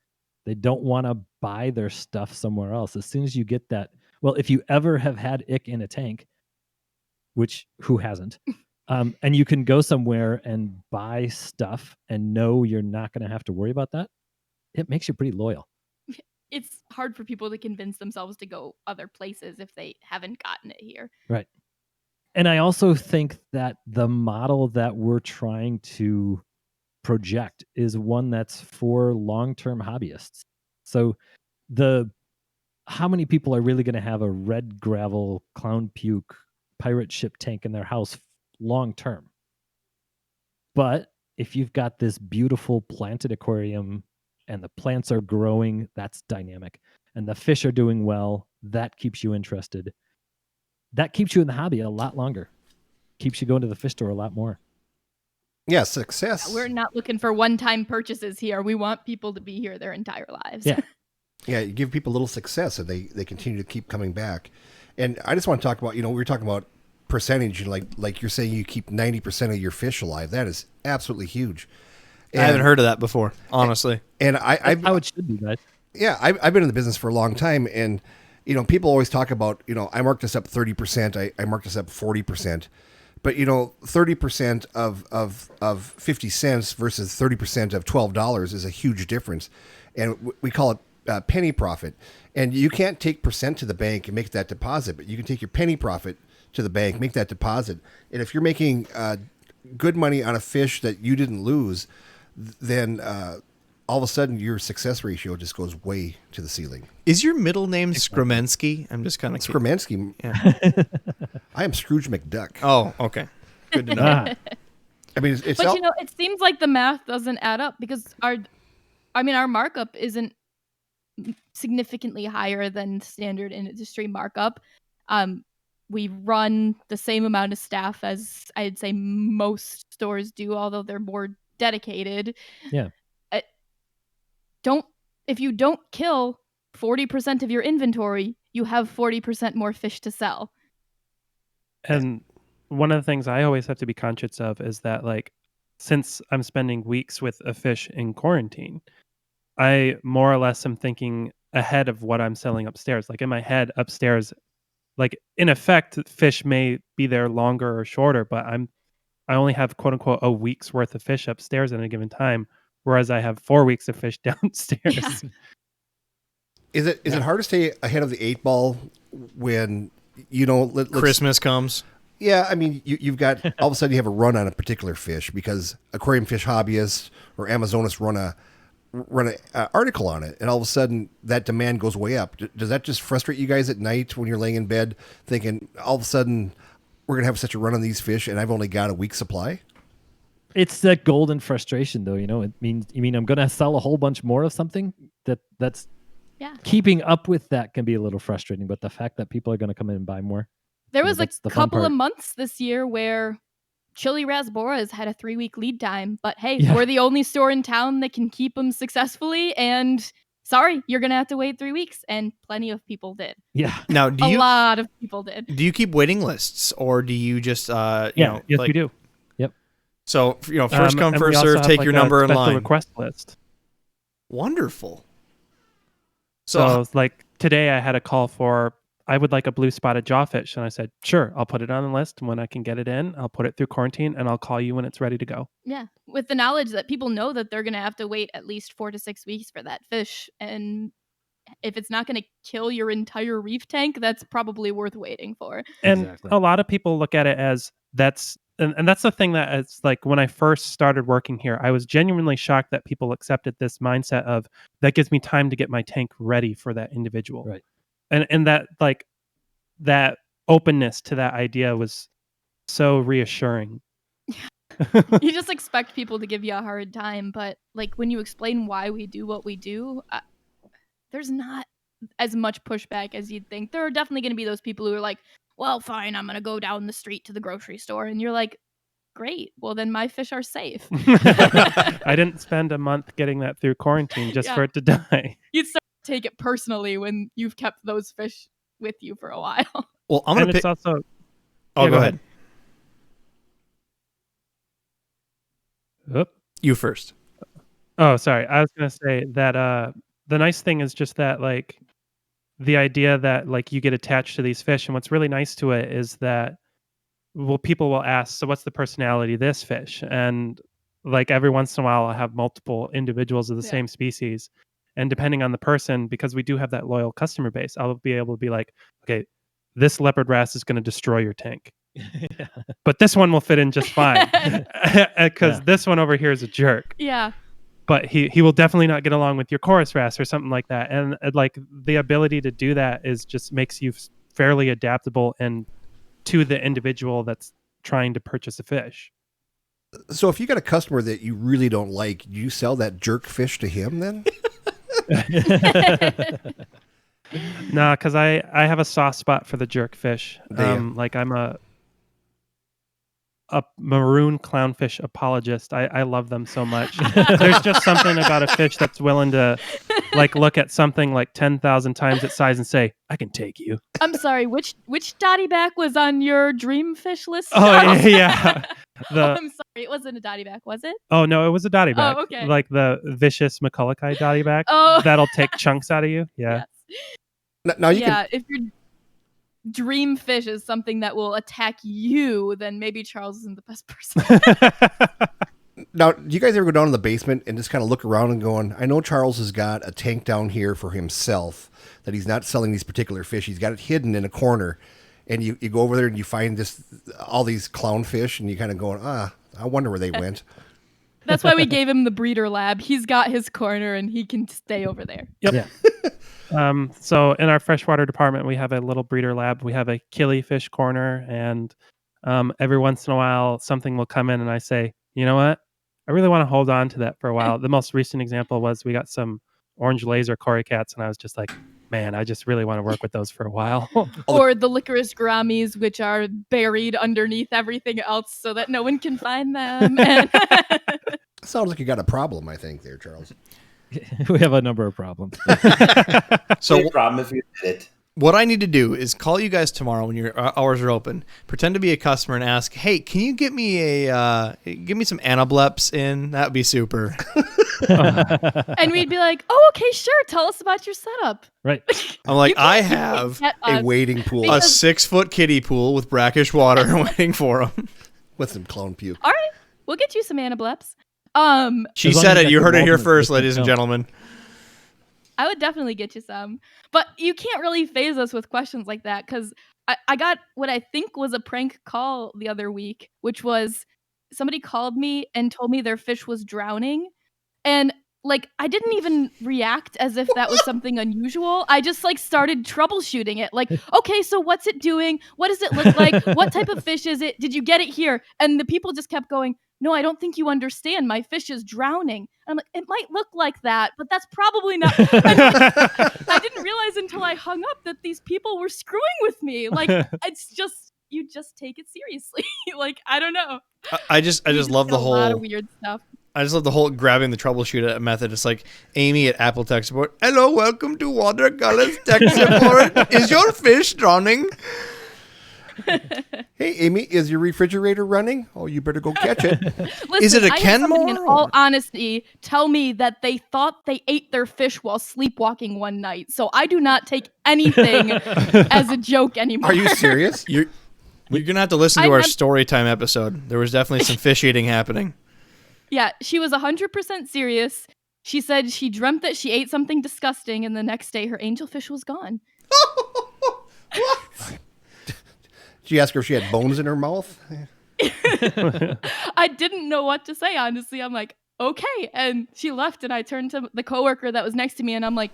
They don't want to buy their stuff somewhere else. As soon as you get that, well, if you ever have had ick in a tank, which who hasn't, and you can go somewhere and buy stuff and know you're not going to have to worry about that, it makes you pretty loyal. It's hard for people to convince themselves to go other places if they haven't gotten it here. Right. And I also think that the model that we're trying to project is one that's for long-term hobbyists. So how many people are really going to have a red gravel clown puke pirate ship tank in their house long term? But if you've got this beautiful planted aquarium and the plants are growing, that's dynamic. And the fish are doing well, that keeps you interested. That keeps you in the hobby a lot longer. Keeps you going to the fish store a lot more. Yeah, success. We're not looking for one-time purchases here. We want people to be here their entire lives. Yeah. Yeah, you give people a little success and they continue to keep coming back. And I just want to talk about, we were talking about percentage, and like you're saying you keep 90% of your fish alive. That is absolutely huge. I haven't heard of that before, honestly. And That's how it should be, guys. Yeah, I've been in the business for a long time, and people always talk about, I marked this up 30%, I marked this up 40%, but 30% of 50 cents versus 30% of $12 is a huge difference, and we call it penny profit. And you can't take percent to the bank and make that deposit, but you can take your penny profit to the bank, make that deposit, and if you're making good money on a fish that you didn't lose, then all of a sudden your success ratio just goes way to the ceiling. Is your middle name Skromensky? I'm just kind of Skromensky. Yeah. I am Scrooge McDuck. Oh, okay. Good to know. Ah, I mean, it's But it seems like the math doesn't add up because our markup isn't significantly higher than standard industry markup. We run the same amount of staff as I'd say most stores do, although they're more dedicated. Yeah. If you don't kill 40% of your inventory, you have 40% more fish to sell. And one of the things I always have to be conscious of is that, since I'm spending weeks with a fish in quarantine, I more or less am thinking ahead of what I'm selling upstairs. Like in my head upstairs, in effect, fish may be there longer or shorter, but I only have quote unquote a week's worth of fish upstairs at a given time, whereas I have 4 weeks of fish downstairs. Yeah. Is it hard to stay ahead of the 8 ball when Christmas comes? Yeah, I mean, you've got all of a sudden you have a run on a particular fish because aquarium fish hobbyists or Amazonists run a article on it, and all of a sudden that demand goes way up. Does that just frustrate you guys at night when you're laying in bed thinking all of a sudden we're gonna have such a run on these fish and I've only got a week's supply? it's that golden frustration, though. It means I'm going to sell a whole bunch more of something that's Yeah. Keeping up with that can be a little frustrating, but the fact that people are going to come in and buy more. There Yeah, was a that's the fun couple of part. months this year where Chili Rasboras had a 3-week lead time, but hey, Yeah. we're the only store in town that can keep them successfully. And sorry, you're gonna have to wait 3 weeks, and plenty of people did. Yeah. Now, do A you lot of people did. do you keep waiting lists, or do you just you Yeah, know, yes, like, we do. so first come And we first also serve, have, take like, your a number in special line. request list. Wonderful. So, like today, I had a call for I would like a blue spotted jawfish, and I said, sure, I'll put it on the list. And when I can get it in, I'll put it through quarantine, and I'll call you when it's ready to go. Yeah, with the knowledge that people know that they're gonna have to wait at least 4 to 6 weeks for that fish, and if it's not gonna kill your entire reef tank, that's probably worth waiting for. And Exactly. a lot of people look at it as and that's the thing that it's like when I first started working here, I was genuinely shocked that people accepted this mindset of that gives me time to get my tank ready for that individual. Right. And that like that openness to that idea was so reassuring. You just expect people to give you a hard time, but like when you explain why we do what we do, there's not as much pushback as you'd think. There are definitely going to be those people who are like, well, fine, I'm going to go down the street to the grocery store. And you're like, great, well, then my fish are safe. I didn't spend a month getting that through quarantine just Yeah. for it to die. You'd start to take it personally when you've kept those fish with you for a while. Well, I'm And gonna it's pick. also Oh, yeah, go ahead. Oop. You first. Oh, sorry. I was gonna say that the nice thing is just that like the idea that like you get attached to these fish, and what's really nice to it is that people will ask, so what's the personality of this fish? And like every once in a while I'll have multiple individuals of the Yeah. same species. And depending on the person, because we do have that loyal customer base, I'll be able to be like, okay, this leopard wrasse is going to destroy your tank. Yeah. But this one will fit in just fine. Because Yeah. this one over here is a jerk. Yeah. But he will definitely not get along with your chorus wrasse or something like that. And like the ability to do that is just makes you fairly adaptable and to the individual that's trying to purchase a fish. So if you got a customer that you really don't like, do you sell that jerk fish to him then? Nah, because I have a soft spot for the jerk fish. Damn. Like I'm a maroon clownfish apologist. I love them so much. There's just something about a fish that's willing to like look at something like 10,000 times its size and say, I can take you. I'm sorry, which dotty back was on your dream fish list? Oh, yeah. Oh, I'm sorry, it wasn't a dotty back, was it? Oh, no, it was a dotty back. okay. Like the vicious McCullochai dotty back. Oh. That'll take chunks out of you. Yeah. Yes. Now you Yeah, if your dream fish is something that will attack you, then maybe Charles isn't the best person. Now, do you guys ever go down in the basement and just kind of look around and going, I know Charles has got a tank down here for himself that he's not selling these particular fish. He's got it hidden in a corner. And you go over there and you find all these clownfish and you kind of going, I wonder where they went. That's why we gave him the breeder lab. He's got his corner and he can stay over there. Yep. Yeah. So in our freshwater department, we have a little breeder lab. We have a killifish corner, and every once in a while, something will come in, and I say, you know what? I really want to hold on to that for a while. The most recent example was we got some orange laser cory cats, and I was just like, man, I just really want to work with those for a while. Or the licorice gouramis, which are buried underneath everything else so that no one can find them. And Sounds like you got a problem, I think, there, Charles. We have a number of problems. So No problem if you did it. what I need to do is call you guys tomorrow when your hours are open. Pretend to be a customer and ask, "Hey, can you get me give me some Anableps in? That'd be super." and we'd be like, oh, okay, sure. Tell us about your setup. Right. I'm like, You can't- I you can't have get A us. wading pool a Because- 6-foot kiddie pool with brackish water waiting for him. with some clown puke. All right, we'll get you some Anableps. She As long said as it. you You got heard the it here Walmart first, with ladies and the gentlemen. I would definitely get you some. But you can't really phase us with questions like that because I got what I think was a prank call the other week, which was somebody called me and told me their fish was drowning. And like I didn't even react as if that was something unusual. I just like started troubleshooting it. Like, okay, so what's it doing? What does it look like? What type of fish is it? Did you get it here? And the people just kept going, no, I don't think you understand. My fish is drowning. And I'm like, it might look like that, but that's probably not. I didn't realize until I hung up that these people were screwing with me. Like, it's just, you just take it seriously. Like, I don't know. I just love get the a lot of whole. weird stuff. I just love the whole grabbing the troubleshoot method. It's like Amy at Apple Tech Support. Hello, welcome to Watercolors Tech Support. Is your fish drowning? Hey, Amy, is your refrigerator running? Oh, you better go catch it. Listen, Is it a I had somebody, in Kenmore? all honesty, tell me that they thought they ate their fish while sleepwalking one night. So I do not take anything as a joke anymore. Are you serious? You're gonna have to listen to I'm- our I'm- story time episode. There was definitely some fish eating happening. Yeah, she was 100% serious. She said she dreamt that she ate something disgusting, and the next day her angelfish was gone. Did you ask her if she had bones in her mouth? I didn't know what to say, honestly. I'm like, okay. And she left, and I turned to the coworker that was next to me, and I'm like,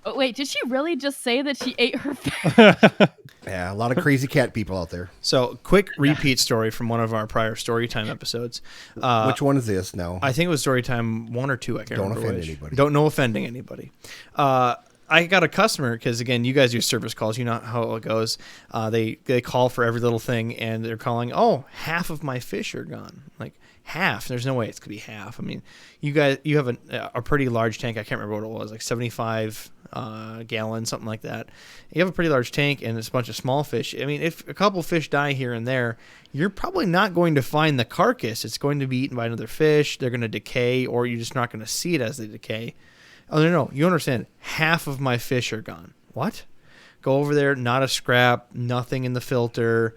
oh, wait, did she really just say that she ate her fish? Yeah, a lot of crazy cat people out there. So, quick repeat story from one of our prior Storytime episodes. Which one is this now? I think it was Storytime 1 or 2. I can't Don't remember offend which. anybody. Don't know offending anybody. I got a customer because again, you guys use service calls. You know how it goes. They call for every little thing, and they're calling. Oh, half of my fish are gone. Like half. There's no way it's gonna be half. I mean, you have a pretty large tank. I can't remember what it was. Like 75 gallons, something like that. You have a pretty large tank, and it's a bunch of small fish. I mean, if a couple fish die here and there, you're probably not going to find the carcass. It's going to be eaten by another fish. They're going to decay, or you're just not going to see it as they decay. Oh, no, you understand. Half of my fish are gone. What? Go over there, not a scrap, nothing in the filter,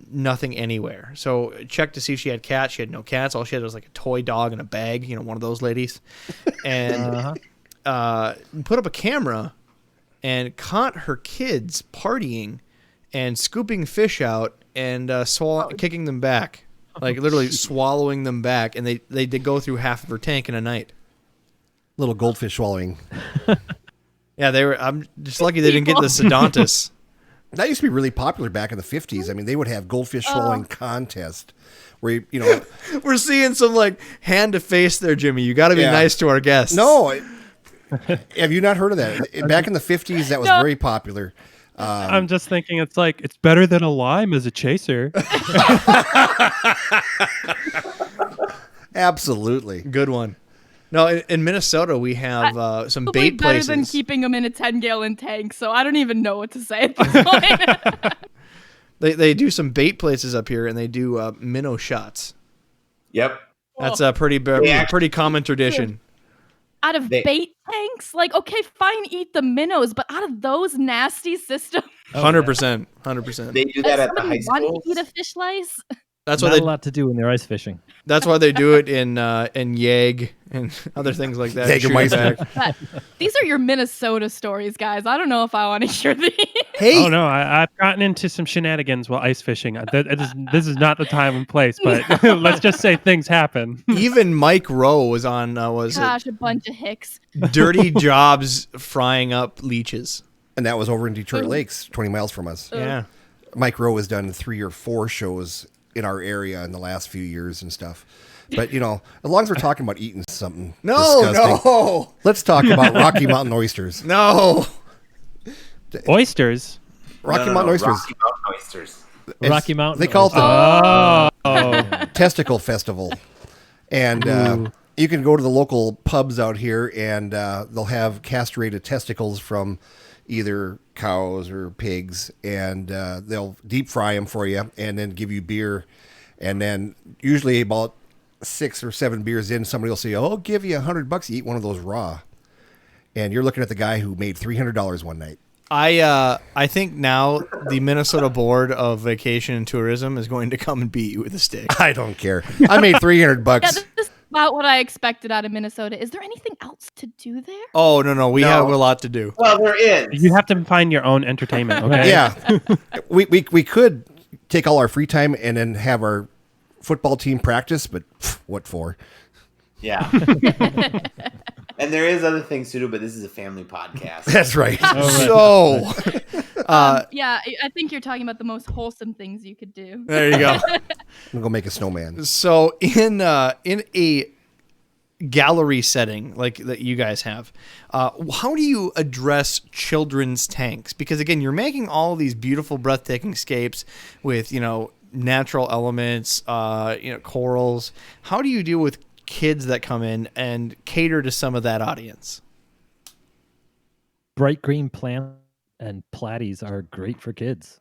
nothing anywhere. So check to see if she had cats. She had no cats. All she had was like a toy dog in a bag, one of those ladies. And put up a camera and caught her kids partying and scooping fish out and kicking them back. Like literally swallowing them back. And they did go through half of her tank in a night. Little goldfish swallowing. Yeah, they were. I'm just lucky they didn't get the Sedontus. That used to be really popular back in the 50s. I mean, they would have goldfish swallowing contest where, We're seeing some like hand to face there, Jimmy. You got to be Yeah. nice to our guests. No. Have you not heard of that? Back in the 50s, that was very popular. I'm just thinking it's better than a lime as a chaser. Absolutely. Good one. No, in Minnesota we have some Probably bait better places. than keeping them in a 10-gallon tank, so I don't even know what to say at this point. They do some bait places up here, and they do minnow shots. Yep. That's a pretty common tradition. Out of bait tanks? Like, okay, fine, eat the minnows, but out of those nasty systems, 100%, 100%. They do that at the somebody high want schools. to eat a fish lice? That's Not why a lot to do when they're ice fishing. That's why they do it in Yag and other things like that. Jägermeister. Shoot back. But these are your Minnesota stories, guys. I don't know if I want to hear these. Hey, Oh no, I've gotten into some shenanigans while ice fishing. This is not the time and place, but let's just say things happen. even Mike Rowe was on Gosh, a bunch of hicks. Dirty Jobs frying up leeches. And that was over in Detroit Lakes, 20 miles from us. Yeah. Mike Rowe has done 3 or 4 shows in our area in the last few years and stuff. But, as long as we're talking about eating something disgusting, let's talk about Rocky Mountain oysters. No. Oysters. Rocky Mountain oysters. Rocky Mountain oysters. It's- Rocky Mountain They call it the Oh, Testicle Festival. And you can go to the local pubs out here, and they'll have castrated testicles from either cows or pigs, and they'll deep fry them for you and then give you beer. And then usually about 6 or 7 beers in, somebody will say, "Oh, I'll give you $100. You eat one of those raw." And you're looking at the guy who made $300 one night. I think now the Minnesota Board of Vacation and Tourism is going to come and beat you with a stick. I don't care. I made $300. Yeah, this is about what I expected out of Minnesota. Is there anything else to do there? Oh no, we have a lot to do. Well, there is. you have to find your own entertainment. Okay. Yeah. we could take all our free time and then have our football team practice, but what for? Yeah. And there is other things to do, but this is a family podcast. That's right. So, Yeah, I think you're talking about the most wholesome things you could do. there you go. I'm gonna go make a snowman. So in a gallery setting like that you guys have, how do you address children's tanks? Because again, you're making all of these beautiful, breathtaking scapes with natural elements, corals. How do you deal with kids that come in and cater to some of that audience? Bright green plants and platies are great for kids.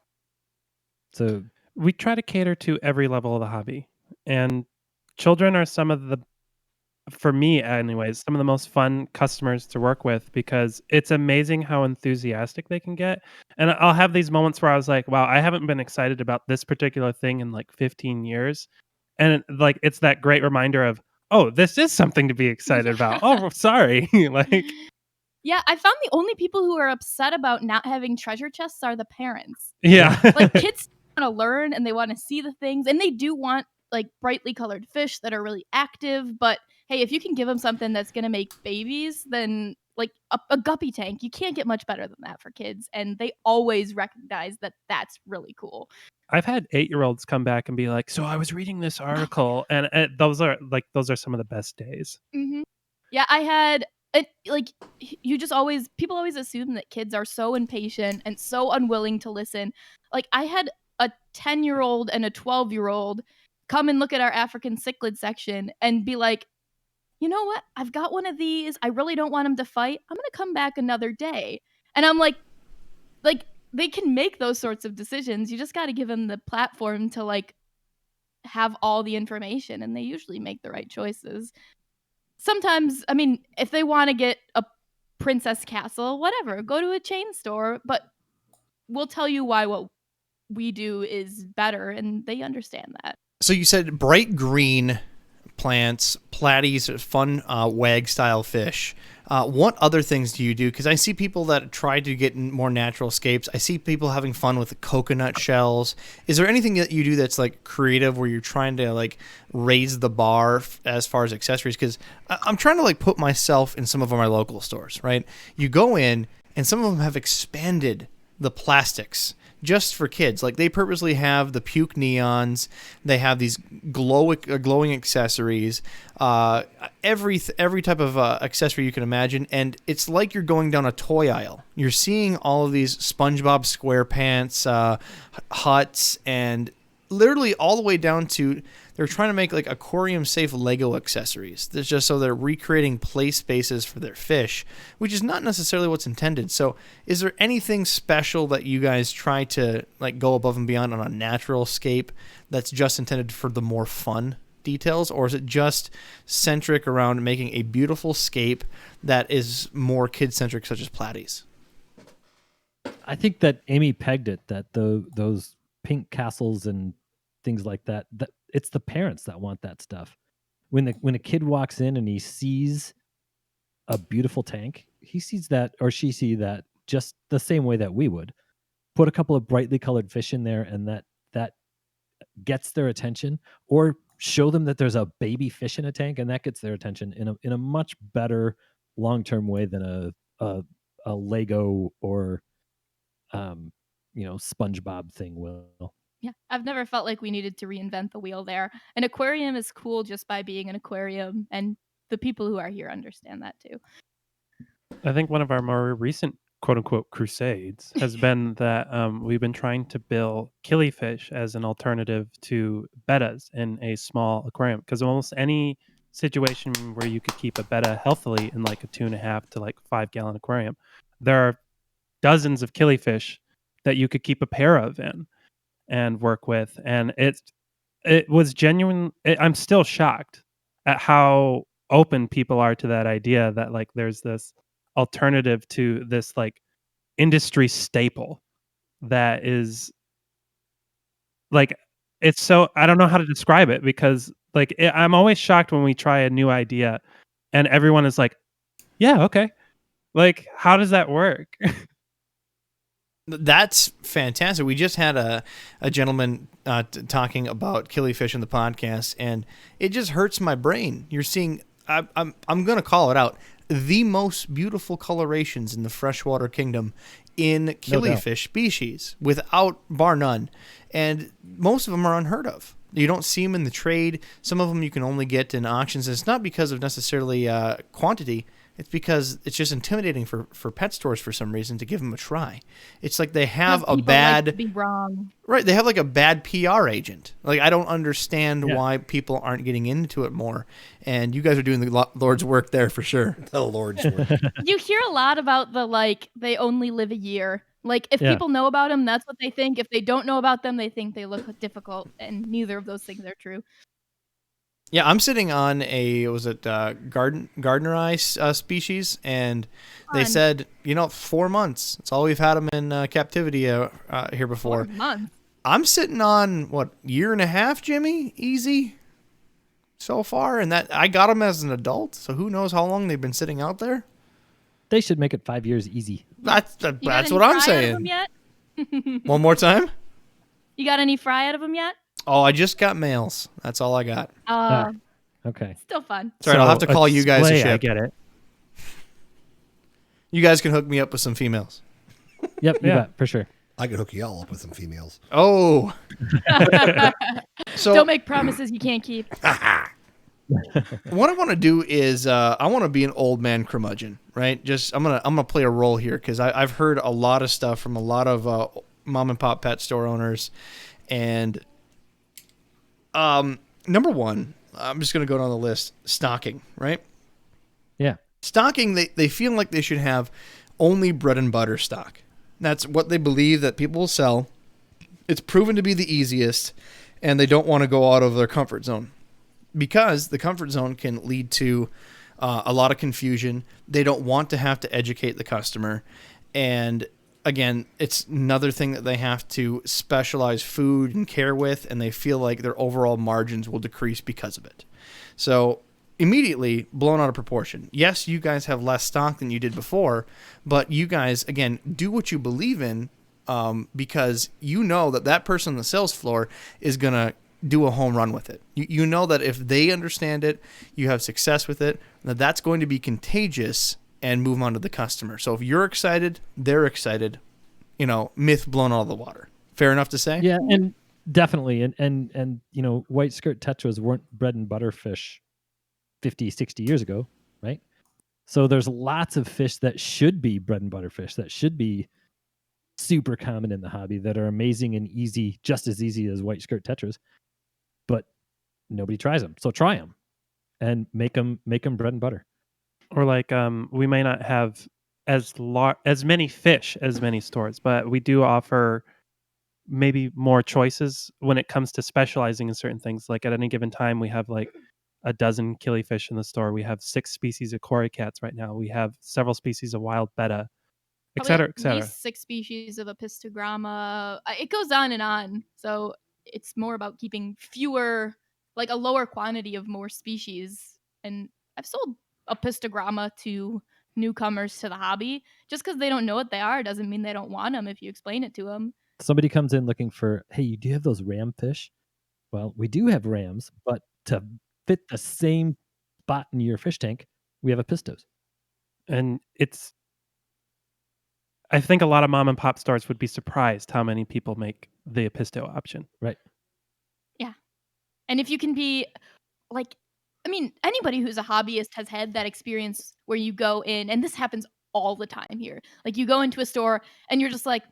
So We try to cater to every level of the hobby, and children are some of the, for me anyways, some of the most fun customers to work with, because it's amazing how enthusiastic they can get. And I'll have these moments where I was like, wow, I haven't been excited about this particular thing in like 15 years. And like, it's that great reminder of, oh, this is something to be excited about. Oh, sorry. Like, Yeah, I found the only people who are upset about not having treasure chests are the parents. yeah. Like kids want to learn and they want to see the things, and they do want like brightly colored fish that are really active. But hey, if you can give them something that's gonna make babies, then like a guppy tank, you can't get much better than that for kids, and they always recognize that that's really cool. I've had 8-year-olds come back and be like, so I was reading this article, and those are some of the best days. Mm-hmm. Yeah, I had like people always assume that kids are so impatient and so unwilling to listen. Like I had a 10-year-old and a 12-year-old come and look at our African cichlid section and be like, you know what? I've got one of these. I really don't want him to fight. I'm gonna come back another day. And I'm like they can make those sorts of decisions. You just got to give them the platform to like have all the information, and they usually make the right choices. Sometimes, I mean, if they want to get a princess castle, whatever, go to a chain store, but we'll tell you why what we do is better, and they understand that. So you said bright green plants, platies, fun wag style fish. What other things do you do? Because I see people that try to get more natural scapes. I see people having fun with the coconut shells. Is there anything that you do that's like creative, where you're trying to like raise the bar as far as accessories? Because I'm trying to like put myself in some of my local stores, right? You go in and some of them have expanded the plastics just for kids. Like they purposely have the puke neons. They have these glowing accessories, every type of accessory you can imagine. And it's like you're going down a toy aisle. You're seeing all of these SpongeBob SquarePants huts, and literally all the way down to they're trying to make like aquarium safe Lego accessories. That's just so they're recreating play spaces for their fish, which is not necessarily what's intended. So is there anything special that you guys try to like go above and beyond on a natural scape that's just intended for the more fun details, or is it just centric around making a beautiful scape that is more kid-centric, such as platies? I think that Amy pegged it, that those pink castles and things like that, that it's the parents that want that stuff. When a kid walks in and he sees a beautiful tank, he sees that, or she sees that just the same way that we would. Put a couple of brightly colored fish in there, and that gets their attention, or show them that there's a baby fish in a tank, and that gets their attention in a much better long-term way than a Lego or SpongeBob thing will. Yeah, I've never felt like we needed to reinvent the wheel there. An aquarium is cool just by being an aquarium, and the people who are here understand that too. I think one of our more recent quote unquote crusades has been that we've been trying to bill killifish as an alternative to bettas in a small aquarium, because almost any situation where you could keep a betta healthily in like a 2.5 to like 5 gallon aquarium, there are dozens of killifish that you could keep a pair of in and work with. And it was genuine. I'm still shocked at how open people are to that idea that like there's this alternative to this like industry staple that is like, it's so, I don't know how to describe it, because like I'm always shocked when we try a new idea and everyone is like, yeah, okay. Like, how does that work? That's fantastic. We just had a gentleman talking about killifish in the podcast, and it just hurts my brain. You're seeing I'm gonna call it out. The most beautiful colorations in the freshwater kingdom in killifish species, without bar none, and most of them are unheard of. You don't see them in the trade. Some of them you can only get in auctions. And it's not because of necessarily quantity. It's because it's just intimidating for pet stores for some reason to give them a try. It's like they have a People bad like to be wrong. right. They have like a bad PR agent. Like I don't understand why people aren't getting into it more. And you guys are doing the Lord's work there for sure. The Lord's work. You hear a lot about the like they only live a year. Like if Yeah. people know about them, that's what they think. If they don't know about them, they think they look difficult, and neither of those things are true. Yeah, I'm sitting on a Gardneri species, and they Fun. said 4 months. That's all we've had them in captivity here 4 before. months. I'm sitting on year and a half, Jimmy, easy so far, and that I got them as an adult. So who knows how long they've been sitting out there? They should make it 5 years easy. That's You got that's any what I'm fry out of saying. them yet? One more time. You got any fry out of them yet? Oh, I just got males. That's all I got. Okay. Still fun. Sorry, I'll have to call you guys a display, I ship. get it. You guys can hook me up with some females. Yep, you Yeah. bet, for sure. I could hook you all up with some females. Oh, so Don't make promises you can't keep. what I want to do is I want to be an old man curmudgeon, right? Just I'm gonna play a role here because I've heard a lot of stuff from a lot of mom and pop pet store owners, and number one, I'm just gonna go down the list. Stocking, right? Yeah. Stocking, they feel like they should have only bread and butter stock. That's what they believe that people will sell. It's proven to be the easiest, and they don't want to go out of their comfort zone because the comfort zone can lead to a lot of confusion. They don't want to have to educate the customer. And again, it's another thing that they have to specialize food and care with, and they feel like their overall margins will decrease because of it. So immediately blown out of proportion. Yes, you guys have less stock than you did before, but you guys, again, do what you believe in because you know that person on the sales floor is going to do a home run with it. You know that if they understand it, you have success with it, that's going to be contagious and move on to the customer. So if you're excited, they're excited, myth blown out of the water. Fair enough to say? Yeah, and definitely. And white skirt tetras weren't bread and butter fish 50, 60 years ago, right? So there's lots of fish that should be bread and butter fish, that should be super common in the hobby, that are amazing and easy, just as easy as white skirt tetras, but nobody tries them. So try them and make them bread and butter. Or like we may not have as many fish as many stores, but we do offer maybe more choices when it comes to specializing in certain things. Like at any given time, we have like a dozen killifish in the store. We have 6 species of cory cats right now. We have several species of wild betta, et Probably cetera, et at cetera. least 6 species of Apistogramma. It goes on and on. So it's more about keeping fewer, like a lower quantity of more species. And I've sold Apistogramma to newcomers to the hobby. Just because they don't know what they are doesn't mean they don't want them if you explain it to them. Somebody comes in looking for, hey, do you have those ram fish? Well, we do have rams, but to fit the same spot in your fish tank, we have Apistos. And I think a lot of mom and pop stores would be surprised how many people make the Apisto option. Right. Yeah. And if you can be like, anybody who's a hobbyist has had that experience where you go in, and this happens all the time here. Like you go into a store and you're just like,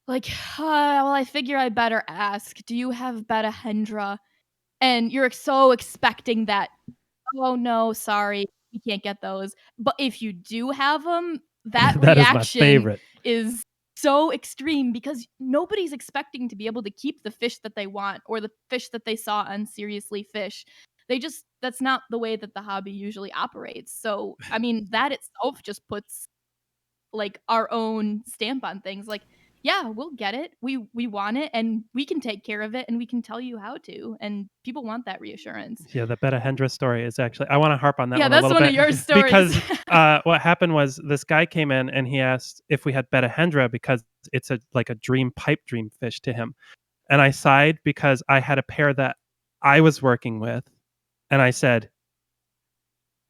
well, I figure I better ask, do you have Betahendra? And you're so expecting that, oh no, sorry, we can't get those. But if you do have them, that That is my reaction favorite. is so extreme because nobody's expecting to be able to keep the fish that they want or the fish that they saw on Seriously Fish. That's not the way that the hobby usually operates. So, that itself just puts like our own stamp on things. Like, yeah, we'll get it. We want it and we can take care of it and we can tell you how to. And people want that reassurance. Yeah, the Betahendra story is actually, I want to harp on that Yeah, one a that's little one bit. of your stories. Because what happened was this guy came in and he asked if we had Betahendra because it's a pipe dream fish to him. And I sighed because I had a pair that I was working with. And I said,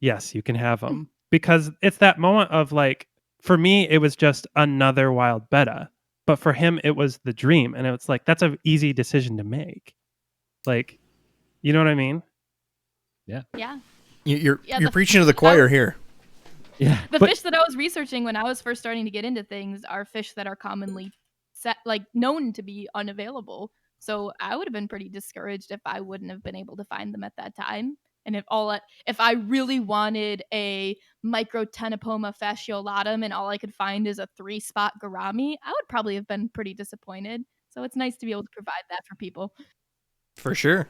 yes, you can have them, because it's that moment of like, for me, it was just another wild betta, but for him, it was the dream, and it's like that's an easy decision to make. Like, you know what I mean? Yeah. You're Yeah, you're the- preaching to the choir here. Yeah. The but fish that I was researching when I was first starting to get into things are fish that are commonly known to be unavailable. So I would have been pretty discouraged if I wouldn't have been able to find them at that time. And if I really wanted a Microtenopoma fasciolatum and all I could find is a 3-spot gourami, I would probably have been pretty disappointed. So it's nice to be able to provide that for people. For sure.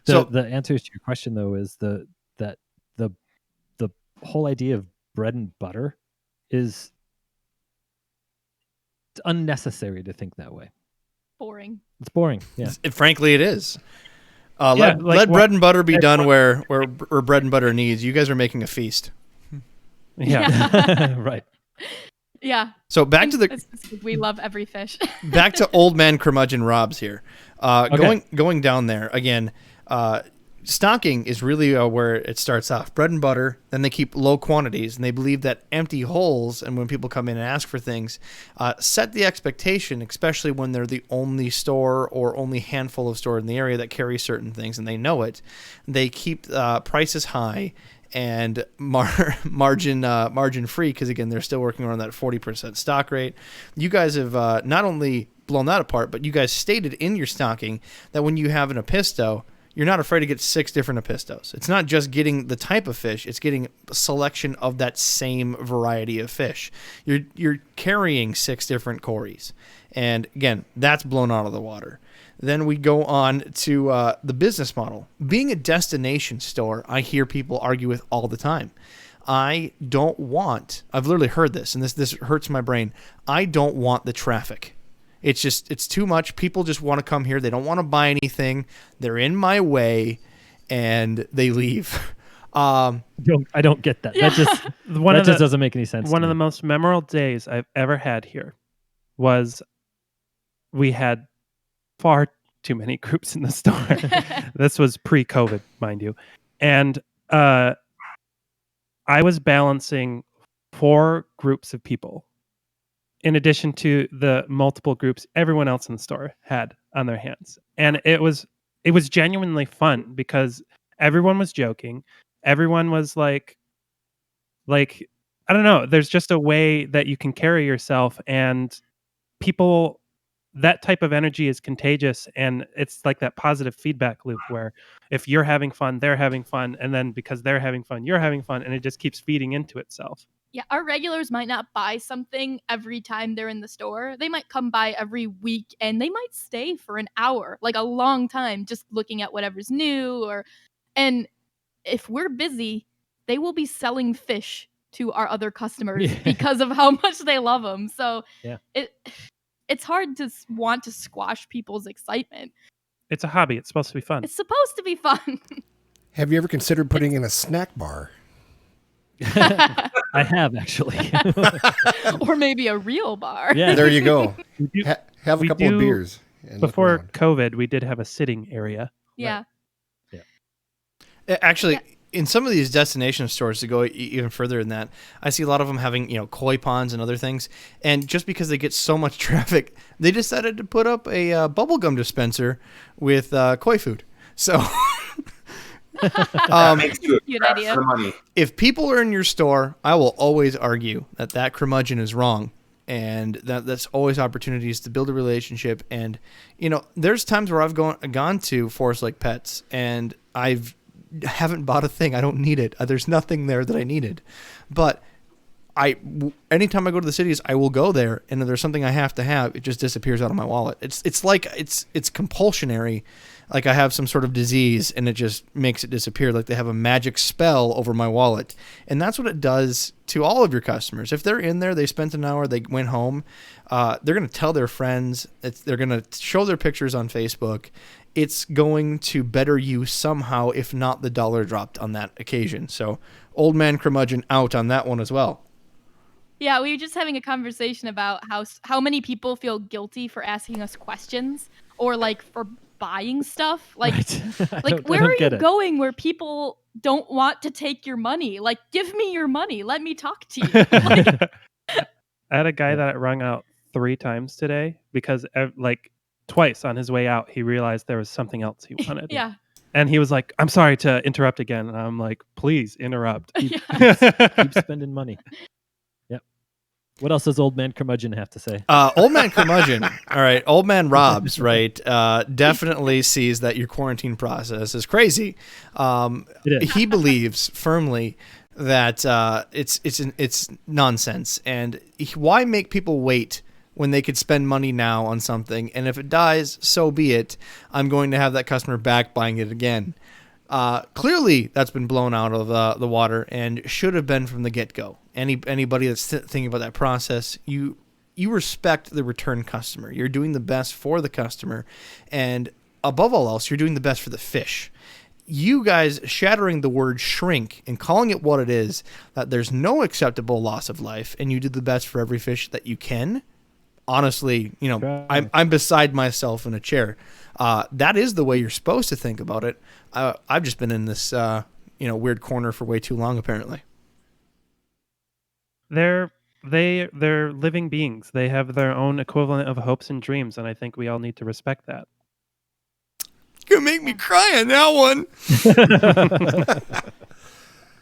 the, So the answer to your question though is the whole idea of bread and butter is unnecessary to think that way. Boring. It's boring. Yeah. frankly, it is. Yeah, Let like bread and butter be like done where bread and butter needs. You guys are making a feast. Yeah. Right. Yeah. So back to the We love every fish. back to old man curmudgeon Rob's here. Okay. Going down there again. Stocking is really where it starts off. Bread and butter. Then they keep low quantities, and they believe that empty holes, and when people come in and ask for things, set the expectation, especially when they're the only store or only handful of stores in the area that carry certain things, and they know it. They keep prices high and margin free, because again, they're still working around that 40% stock rate. You guys have not only blown that apart, but you guys stated in your stocking that when you have an Episto, you're not afraid to get 6 different Epistos. It's not just getting the type of fish, it's getting a selection of that same variety of fish. You're carrying 6 different Cories. And again, that's blown out of the water. Then we go on to the business model. Being a destination store, I hear people argue with all the time. I've literally heard this, and this hurts my brain. I don't want the traffic. It's too much. People just want to come here. They don't want to buy anything. They're in my way, and they leave. I don't get that. Yeah. That just One that of just the doesn't make any sense. one to of the me. most memorable days I've ever had here was we had far too many groups in the store. This was pre-COVID, mind you. And I was balancing 4 groups of people in addition to the multiple groups everyone else in the store had on their hands. And it was genuinely fun because everyone was joking. Everyone was like I don't know, there's just a way that you can carry yourself, and people, that type of energy is contagious, and it's like that positive feedback loop where if you're having fun, they're having fun, and then because they're having fun, you're having fun, and it just keeps feeding into itself. Yeah, our regulars might not buy something every time they're in the store. They might come by every week and they might stay for an hour, like a long time, just looking at whatever's new. And if we're busy, they will be selling fish to our other customers Yeah. because of how much they love them. So Yeah. it's hard to want to squash people's excitement. It's a hobby. It's supposed to be fun. It's supposed to be fun. Have you ever considered putting in a snack bar? I have actually. Or maybe a real bar. Yeah. There you go. We do- Have a We couple of do- beers. And look Before around. COVID, we did have a sitting area. Yeah. Actually, Yeah. in some of these destination stores, to go even further than that, I see a lot of them having koi ponds and other things. And just because they get so much traffic, they decided to put up a bubblegum dispenser with koi food. So That makes you a Good crap idea. for money. if people are in your store, I will always argue that curmudgeon is wrong. And that's always opportunities to build a relationship. And, there's times where I've gone to Forest Lake Pets and haven't bought a thing. I don't need it. There's nothing there that I needed. But anytime I go to the cities, I will go there, and if there's something I have to have, it just disappears out of my wallet. It's like it's compulsionary, like I have some sort of disease, and it just makes it disappear. Like they have a magic spell over my wallet, and that's what it does to all of your customers. If they're in there, they spent an hour, they went home, they're going to tell their friends. They're going to show their pictures on Facebook. It's going to better you somehow, if not the dollar dropped on that occasion. So, old man curmudgeon out on that one as well. Yeah, we were just having a conversation about how many people feel guilty for asking us questions or like for buying stuff. Like Right. I like don't where are you get it. going where people don't want to take your money. Like, give me your money. Let me talk to you. Like, I had a guy that wrung out 3 times today because like twice on his way out he realized there was something else he wanted. yeah. And he was like, "I'm sorry to interrupt again." And I'm like, "Please interrupt." Keep spending money. Yep. What else does old man curmudgeon have to say? Old man curmudgeon. All right, old man Robs. Right, definitely sees that your quarantine process is crazy. It is. He believes firmly that it's nonsense, and why make people wait when they could spend money now on something, and if it dies, so be it. I'm going to have that customer back buying it again. Clearly, that's been blown out of the water and should have been from the get-go. Anybody that's thinking about that process, you respect the return customer. You're doing the best for the customer, and above all else, you're doing the best for the fish. You guys shattering the word shrink and calling it what it is, that there's no acceptable loss of life, and you did the best for every fish that you can. Honestly, I'm beside myself in a chair. That is the way you're supposed to think about it. I've just been in this weird corner for way too long, apparently. They're living beings. They have their own equivalent of hopes and dreams, and I think we all need to respect that. You're gonna make me cry on that one.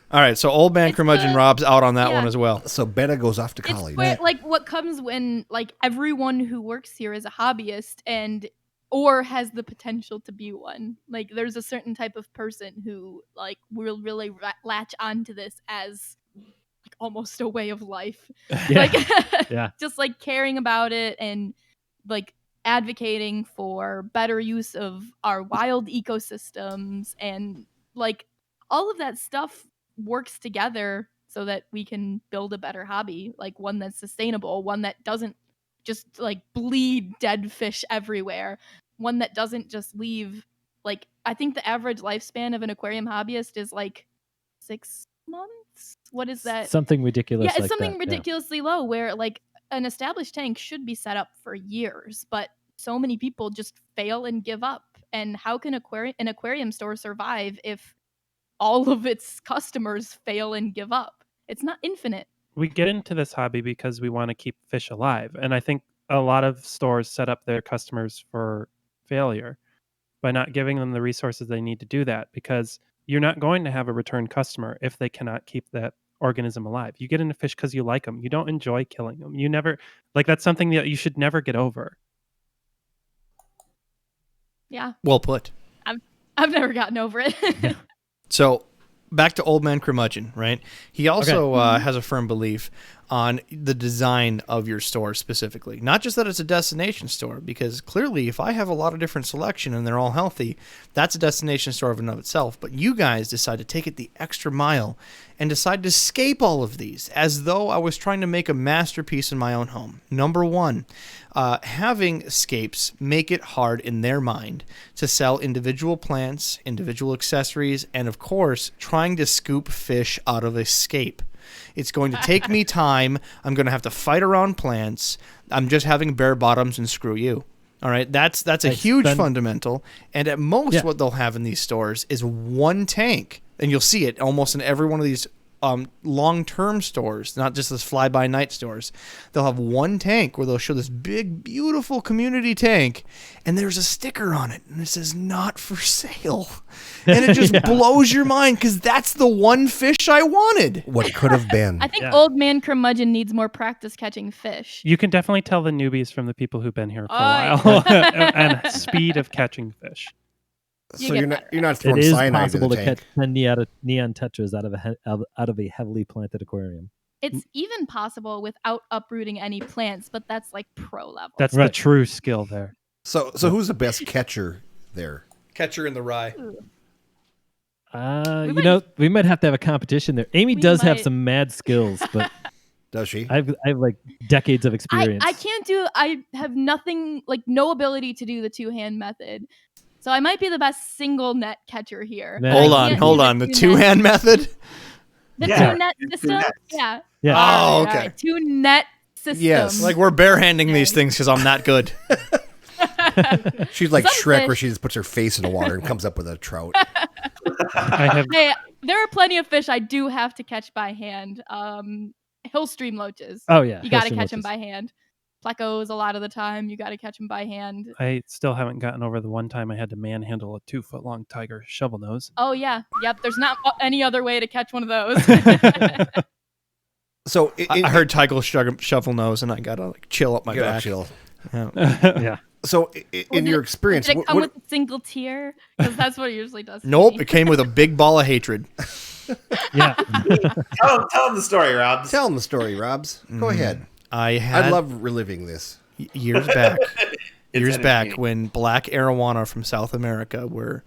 All right, so old man curmudgeon Rob's out on that one as well. So Betta goes off to college. It's where, like, what comes when, like, everyone who works here is a hobbyist or has the potential to be one. Like, there's a certain type of person who, like, will really latch onto this as, like, almost a way of life. Yeah. Like, just, like, caring about it and, like, advocating for better use of our wild ecosystems, and, like, all of that stuff works together so that we can build a better hobby, like one that's sustainable, one that doesn't just like bleed dead fish everywhere, one that doesn't just leave, like, I think the average lifespan of an aquarium hobbyist is like 6 months. What is that? Something ridiculous. Yeah, it's like something that. ridiculously low, where like an established tank should be set up for years, but so many people just fail and give up. And how can an aquarium store survive if all of its customers fail and give up? It's not infinite. We get into this hobby because we want to keep fish alive, and I think a lot of stores set up their customers for failure by not giving them the resources they need to do that, because you're not going to have a return customer if they cannot keep that organism alive. You get into fish because you like them. You don't enjoy killing them. You never, like, that's something that you should never get over. Yeah. Well put. I've never gotten over it. So back to old man curmudgeon, right? He also has a firm belief on the design of your store specifically. Not just that it's a destination store, because clearly if I have a lot of different selection and they're all healthy, that's a destination store of and of itself. But you guys decide to take it the extra mile and decide to escape all of these as though I was trying to make a masterpiece in my own home. Number one, having escapes make it hard in their mind to sell individual plants, individual accessories, and of course, trying to scoop fish out of escape. It's going to take me time. I'm going to have to fight around plants. I'm just having bare bottoms and screw you. All right, that's a huge fundamental. And at most, what they'll have in these stores is one tank, and you'll see it almost in every one of these long-term stores, not just this fly-by-night stores. They'll have one tank where they'll show this big, beautiful community tank, and there's a sticker on it, and it says "not for sale," and it just blows your mind because that's the one fish I wanted. What could have been. I think old man curmudgeon needs more practice catching fish. You can definitely tell the newbies from the people who've been here for a while, and speed of catching fish. So you're not throwing it is cyanide possible in the to tank. catch 10 neon tetras out of a heavily planted aquarium. It's even possible without uprooting any plants, but that's like pro level. That's the true skill there. So who's the best catcher there? Catcher in the rye. We might have to have a competition there. Amy does have might. some mad skills, but Does she? I have like decades of experience. I have nothing, like no ability to do the two-hand method. So I might be the best single net catcher here. Hold on. The two-hand method? The two-net system? Yeah. Oh, okay. Right. Two-net system. Yes. Like we're barehanding these things because I'm not good. She's like Some Shrek, fish- where she just puts her face in the water and comes up with a trout. I have Hey, there are plenty of fish I do have to catch by hand. Hill stream loaches. Oh yeah, You got to Hillstream catch them loaches. by hand. Plecos a lot of the time. You got to catch them by hand. I still haven't gotten over the one time I had to manhandle a 2-foot-long tiger shovel nose. Oh yeah, yep. There's not any other way to catch one of those. So I heard Tycho shovel nose, and I gotta like chill up my you gotta back. chill. Yeah. Yeah. So in Did your it- experience, Did it what, come what- with a single tear? Because that's what it usually does. to Nope, me. it came with a big ball of hatred. Yeah. Tell him the story, Rob. tell them the story, Robs. Go ahead. I had I love reliving this. years back. Years back entertaining. when black arowana from South America were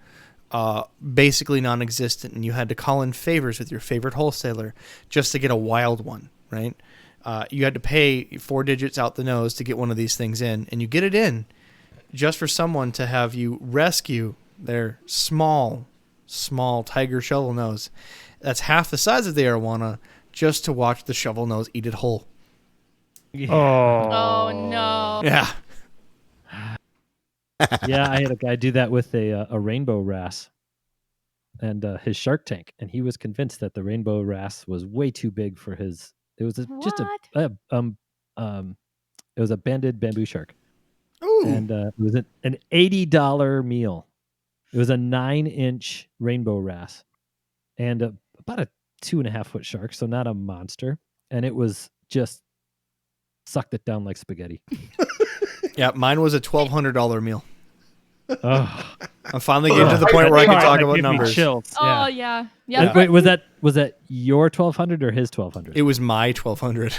basically non-existent, and you had to call in favors with your favorite wholesaler just to get a wild one, right? You had to pay 4 digits out the nose to get one of these things in, and you get it in just for someone to have you rescue their small tiger shovel nose that's half the size of the arowana just to watch the shovel nose eat it whole. Oh no. Yeah. Yeah, I had a guy do that with a rainbow wrasse and his shark tank, and he was convinced that the rainbow wrasse was way too big for his. It was just What? it was a banded bamboo shark, Ooh. and it was an $80 meal. It was a 9-inch rainbow wrasse, and about a 2.5-foot shark, so not a monster, and it was just sucked it down like spaghetti. Yeah, mine was a $1,200 meal. Oh, I'm finally getting to the point where I can Sorry, talk that about gave me numbers. chills. Oh Yeah. yeah. Wait, was that your 1,200 or his 1,200? It was my 1,200.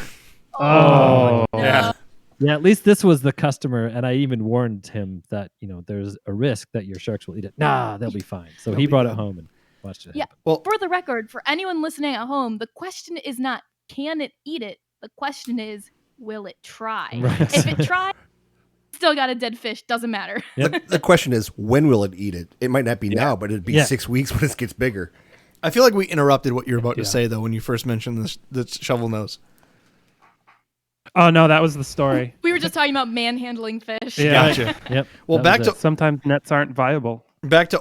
Oh. no. Yeah. Yeah, at least this was the customer, and I even warned him that there's a risk that your sharks will eat it. Nah, they'll be fine. So he brought it home and watched it Yeah. happen. Well, For the record, for anyone listening at home, the question is not can it eat it. The question is will it try. Right. If it tries, still got a dead fish. Doesn't matter. The question is, when will it eat it? It might not be now, but it'd be Yeah. 6 weeks when it gets bigger. I feel like we interrupted what you were about to Yeah. say, though, when you first mentioned the shovel nose. Oh no, that was the story. We were just talking about manhandling fish. Yeah. Gotcha. Yep. Well, that back was to it. Sometimes nets aren't viable.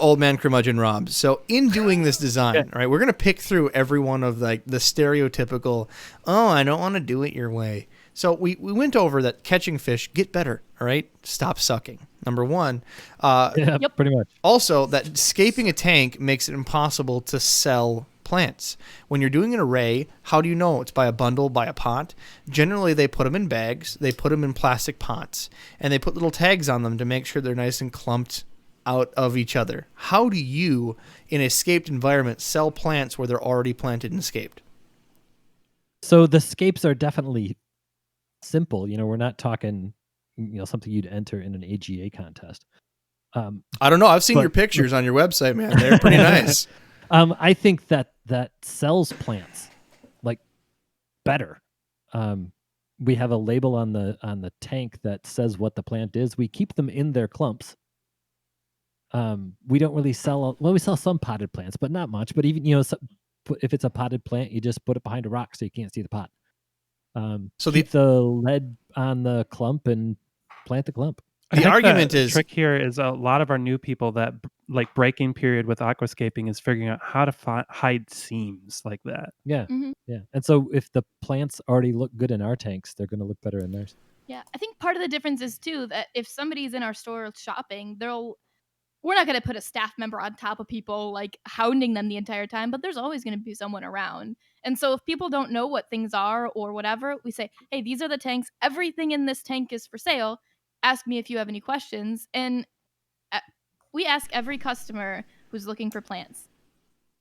Old man curmudgeon Rob. So in doing this design, right, we're gonna pick through every one of like the stereotypical. Oh, I don't want to do it your way. So we went over that catching fish, get better. All right, stop sucking. Number one. Yeah, Yep. pretty much. Also, that escaping a tank makes it impossible to sell plants. When you're doing an array, how do you know it's by a bundle, by a pot? Generally, they put them in bags, they put them in plastic pots, and they put little tags on them to make sure they're nice and clumped out of each other. How do you, in an escaped environment, sell plants where they're already planted and escaped? So the scapes are definitely simple. We're not talking, something you'd enter in an AGA contest. I don't know. I've seen But- your pictures on your website, man. They're pretty nice. I think that sells plants like better. We have a label on the tank that says what the plant is. We keep them in their clumps. We don't really sell. Well, we sell some potted plants, but not much. But even if it's a potted plant, you just put it behind a rock so you can't see the pot. So Keep the lead on the clump and plant the clump. I The think argument the is- trick here is a lot of our new people that like breaking period with aquascaping is figuring out how to hide seams like that. Yeah, Mhm. yeah. And so if the plants already look good in our tanks, they're going to look better in theirs. Yeah, I think part of the difference is too that if somebody's in our store shopping, we're not going to put a staff member on top of people like hounding them the entire time, but there's always going to be someone around. And so if people don't know what things are or whatever, we say, "Hey, these are the tanks. Everything in this tank is for sale. Ask me if you have any questions." And we ask every customer who's looking for plants,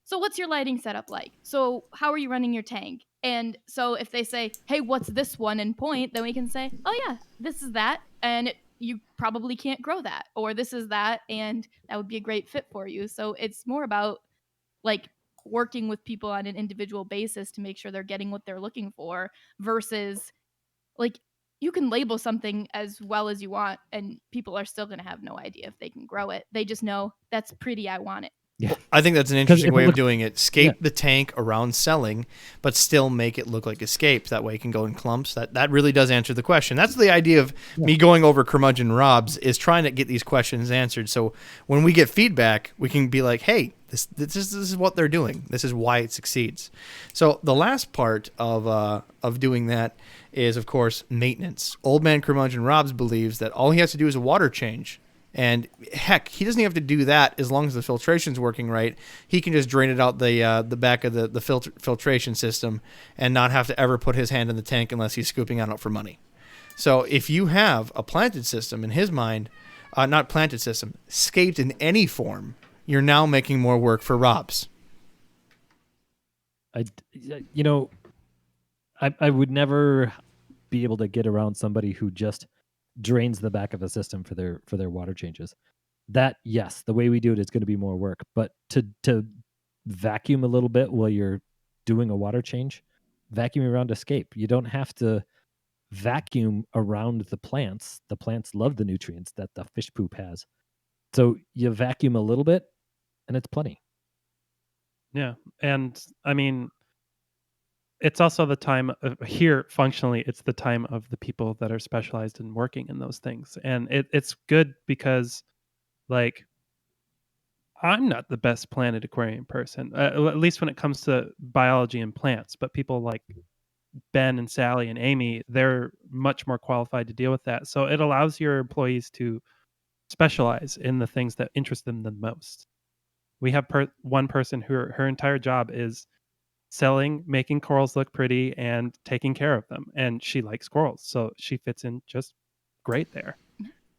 "So what's your lighting setup like? So how are you running your tank?" And so if they say, "Hey, what's this one?" and point, then we can say, "Oh yeah, this is that, and you probably can't grow that," or "This is that, and that would be a great fit for you." So it's more about like working with people on an individual basis to make sure they're getting what they're looking for versus like you can label something as well as you want and people are still going to have no idea if they can grow it. They just know that's pretty, I want it. I think that's an interesting if it way of looks- doing it. Scape Yeah. the tank around selling, but still make it look like escaped. That way it can go in clumps. That really does answer the question. That's the idea of me going over curmudgeon Rob's, is trying to get these questions answered. So when we get feedback, we can be like, hey, This is what they're doing. This is why it succeeds. So the last part of doing that is, of course, maintenance. Old Man Curmudgeon Robs believes that all he has to do is a water change. And heck, he doesn't have to do that as long as the filtration's working right. He can just drain it out the back of the filtration system and not have to ever put his hand in the tank unless he's scooping out for money. So if you have a planted system in his mind, not planted system, scaped in any form, you're now making more work for Robs. I would never be able to get around somebody who just drains the back of a system for their water changes. That, yes, the way we do it is going to be more work, but to vacuum a little bit while you're doing a water change, vacuum around escape. You don't have to vacuum around the plants. The plants love the nutrients that the fish poop has. So you vacuum a little bit and it's plenty. Yeah. And I mean, it's also the time of, here functionally it's the time of the people that are specialized in working in those things, and it's good because, like, I'm not the best planted aquarium person, at least when it comes to biology and plants, but people like Ben and Sally and Amy, they're much more qualified to deal with that. So it allows your employees to specialize in the things that interest them the most. We have one person who her entire job is selling, making corals look pretty, and taking care of them. And she likes corals, so she fits in just great there.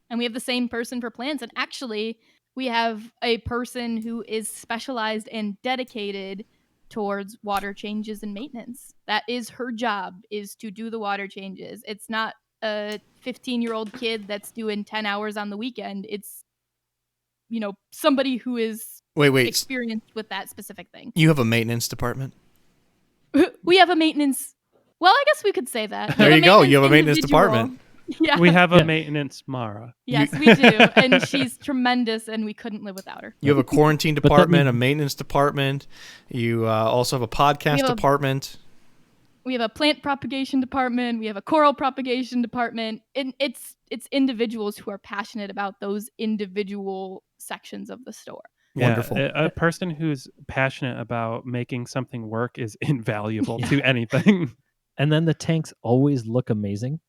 And we have the same person for plants. And actually, we have a person who is specialized and dedicated towards water changes and maintenance. That is her job, is to do the water changes. It's not a 15-year-old kid that's doing 10 hours on the weekend. It's, somebody who is experienced with that specific thing. You have a maintenance department? We have a maintenance. Well, I guess we could say that. There you go. You have a maintenance department. Yeah. We have a maintenance Mara. Yes, we do. And she's tremendous, and we couldn't live without her. You have a quarantine department, a maintenance department. You also have a podcast department. We have a plant propagation department. We have a coral propagation department. And it's individuals who are passionate about those individual sections of the store. Yeah, wonderful. A person who's passionate about making something work is invaluable to anything. And then the tanks always look amazing,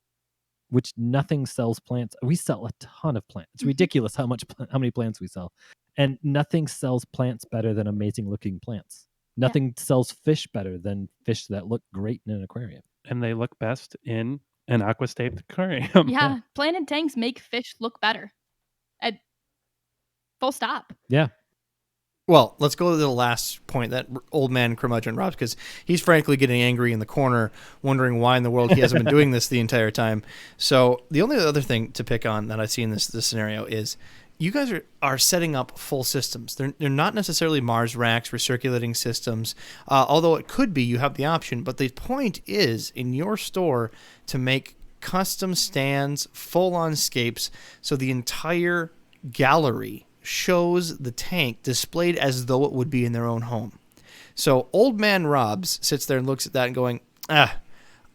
which nothing sells plants. We sell a ton of plants. It's ridiculous how many plants we sell. And nothing sells plants better than amazing looking plants. Nothing sells fish better than fish that look great in an aquarium. And they look best in an aquastaped aquarium. Yeah, planted tanks make fish look better. Full stop. Yeah. Well, let's go to the last point, that Old Man Curmudgeon Robs, because he's frankly getting angry in the corner, wondering why in the world he hasn't been doing this the entire time. So the only other thing to pick on that I see in this scenario is you guys are setting up full systems. They're not necessarily Mars racks, recirculating systems, although it could be. You have the option. But the point is, in your store, to make custom stands, full-on scapes, so the entire gallery shows the tank displayed as though it would be in their own home. So Old Man Robs sits there and looks at that and going,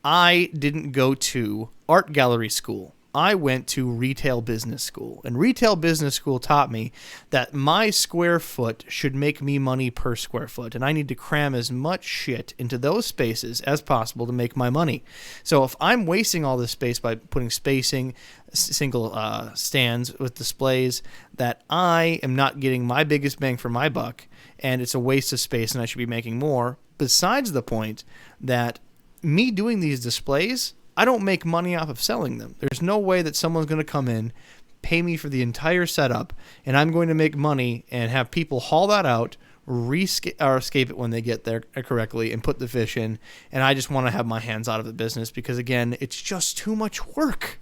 I didn't go to art gallery school. I went to retail business school. And retail business school taught me that my square foot should make me money per square foot. And I need to cram as much shit into those spaces as possible to make my money. So if I'm wasting all this space by putting spacing, single stands with displays, that I am not getting my biggest bang for my buck, and it's a waste of space and I should be making more. Besides the point that me doing these displays, I don't make money off of selling them. There's no way that someone's going to come in, pay me for the entire setup, and I'm going to make money and have people haul that out, escape it when they get there correctly, and put the fish in. And I just want to have my hands out of the business because, again, it's just too much work.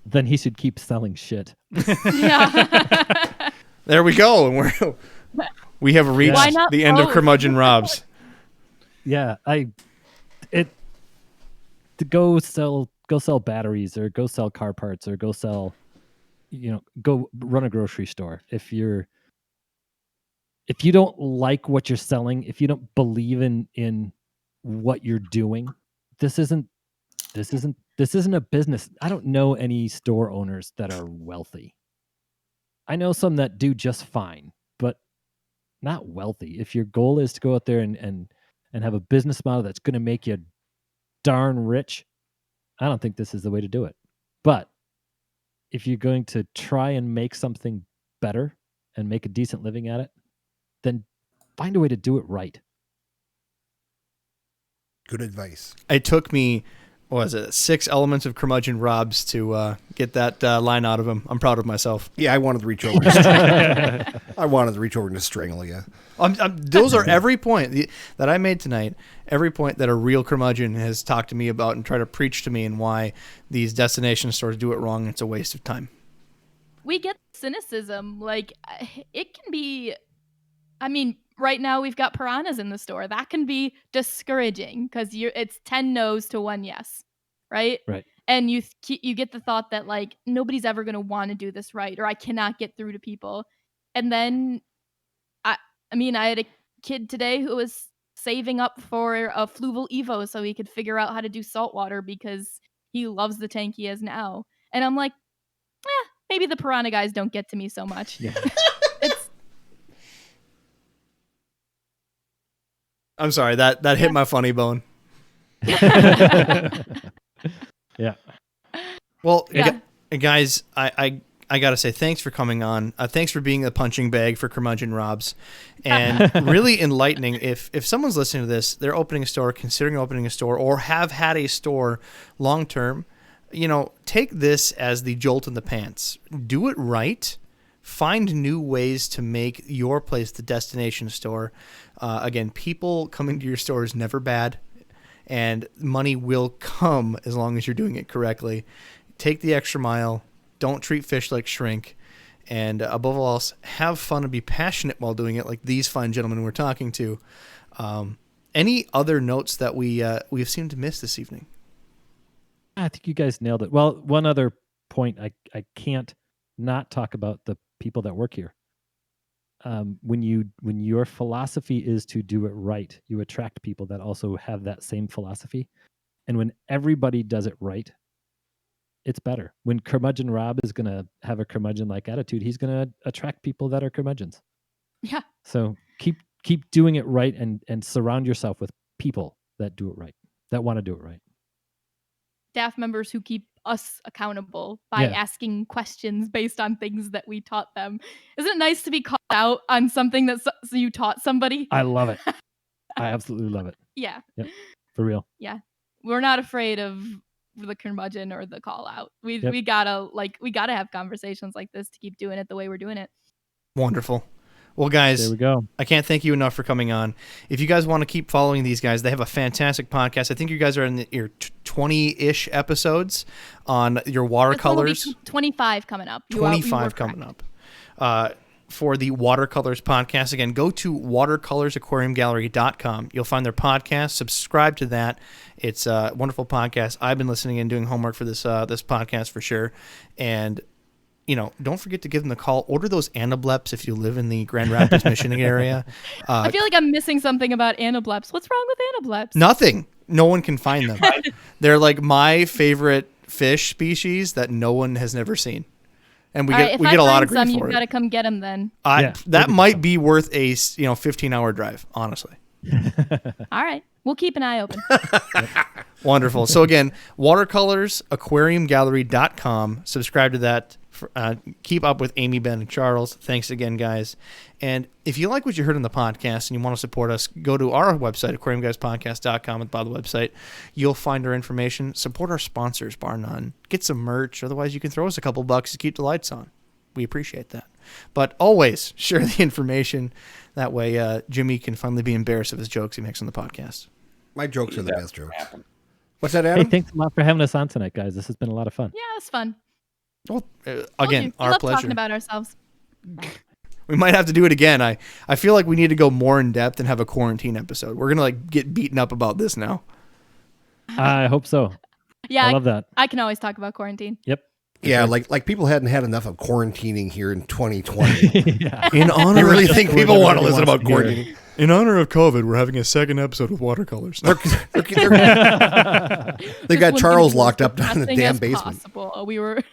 Then he should keep selling shit. Yeah. There we go. And we have reached the end of Curmudgeon Robs. Yeah, to go sell batteries or go sell car parts or go sell, go run a grocery store. If you don't like what you're selling, if you don't believe in what you're doing, this isn't a business. I don't know any store owners that are wealthy. I know some that do just fine, but not wealthy. If your goal is to go out there and have a business model that's going to make you darn rich, I don't think this is the way to do it. But if you're going to try and make something better and make a decent living at it, then find a way to do it right. Good advice. It took me, what was it, 6 elements of curmudgeon Robs to get that line out of him. I'm proud of myself. Yeah, I wanted to reach over. I wanted to reach over and just strangle you. Those are every point that I made tonight. Every point that a real curmudgeon has talked to me about and tried to preach to me, and why these destination stores do it wrong. It's a waste of time. We get cynicism. Like, it can be, I mean, right now we've got piranhas in the store. That can be discouraging because it's 10 no's to 1 yes, right? Right. And you get the thought that, like, nobody's ever going to want to do this right, or I cannot get through to people. And then I mean, I had a kid today who was saving up for a Fluval Evo so he could figure out how to do saltwater because he loves the tank he has now. And I'm like, maybe the piranha guys don't get to me so much. Yeah. I'm sorry, that hit my funny bone. Yeah. Well, Yeah. guys, I gotta say thanks for coming on. Thanks for being the punching bag for curmudgeon Robs, and really enlightening. If someone's listening to this, they're opening a store, considering opening a store, or have had a store long term, take this as the jolt in the pants. Do it right. Find new ways to make your place the destination store. Again, people coming to your store is never bad, and money will come as long as you're doing it correctly. Take the extra mile. Don't treat fish like shrink. And above all else, have fun and be passionate while doing it, like these fine gentlemen we're talking to. Any other notes that we've seemed to miss this evening? I think you guys nailed it. Well, one other point, I can't not talk about the people that work here. When your philosophy is to do it right, you attract people that also have that same philosophy. And when everybody does it right, it's better. When curmudgeon Rob is going to have a curmudgeon-like attitude, he's going to attract people that are curmudgeons. Yeah. So keep doing it right, and surround yourself with people that do it right, that want to do it right. Staff members who keep us accountable by Yeah. asking questions based on things that we taught them. Isn't it nice to be called out on something that so you taught somebody? I love it. I absolutely love it. Yeah. Yep. For real. We're not afraid of the curmudgeon or the call out. We gotta have conversations like this to keep doing it the way we're doing it. Wonderful. Well, guys, There we go. I can't thank you enough for coming on. If you guys want to keep following these guys, they have a fantastic podcast. I think you guys are in your 20-ish episodes on your watercolors. This one will be 25 coming up. 25 coming up. For the Watercolors podcast. Again, go to watercolorsaquariumgallery.com. You'll find their podcast. Subscribe to that. It's a wonderful podcast. I've been listening and doing homework for this podcast for sure. And don't forget to give them the call. Order those Anableps if you live in the Grand Rapids, Michigan area. I feel like I'm missing something about Anableps. What's wrong with Anableps? Nothing. No one can find them. They're like my favorite fish species that no one has never seen. And we get a lot of grief for you've it. got to come get them then. That might be worth a 15-hour drive, honestly. All right. We'll keep an eye open. Wonderful. So again, watercolorsaquariumgallery.com. Subscribe to that. Keep up with Amy, Ben, and Charles. Thanks again, guys. And if you like what you heard on the podcast and you want to support us, go to our website, aquariumguyspodcast.com, at the bottom of the website. You'll find our information. Support our sponsors, bar none. Get some merch. Otherwise, you can throw us a couple bucks to keep the lights on. We appreciate that. But always share the information. That way, Jimmy can finally be embarrassed of his jokes he makes on the podcast. My jokes are the best jokes. Happen. What's that, Hey, Adam? thanks a lot for having us on tonight, guys. This has been a lot of fun. Yeah, it's fun. Well, Told again, you, we our love pleasure. talking about ourselves. We might have to do it again. I feel like we need to go more in depth and have a quarantine episode. We're gonna get beaten up about this now. I hope so. Yeah, I love that. I can always talk about quarantine. Yep. Yeah, like people hadn't had enough of quarantining here in 2020. Yeah. In I honor, really think people want to listen about wants to hear. quarantining. in honor of COVID, we're having a second episode with watercolors. They've got Charles locked up down in the Depressing damn as basement. possible. We were.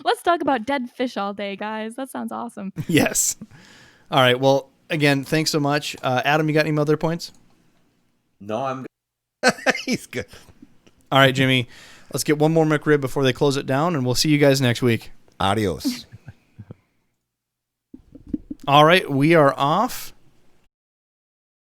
Let's talk about dead fish all day, guys. That sounds awesome. Yes. All right. Well, again, thanks so much. Adam, you got any other points? No, I'm He's good. All right, Jimmy. Let's get one more McRib before they close it down, and we'll see you guys next week. Adios. All right, we are off.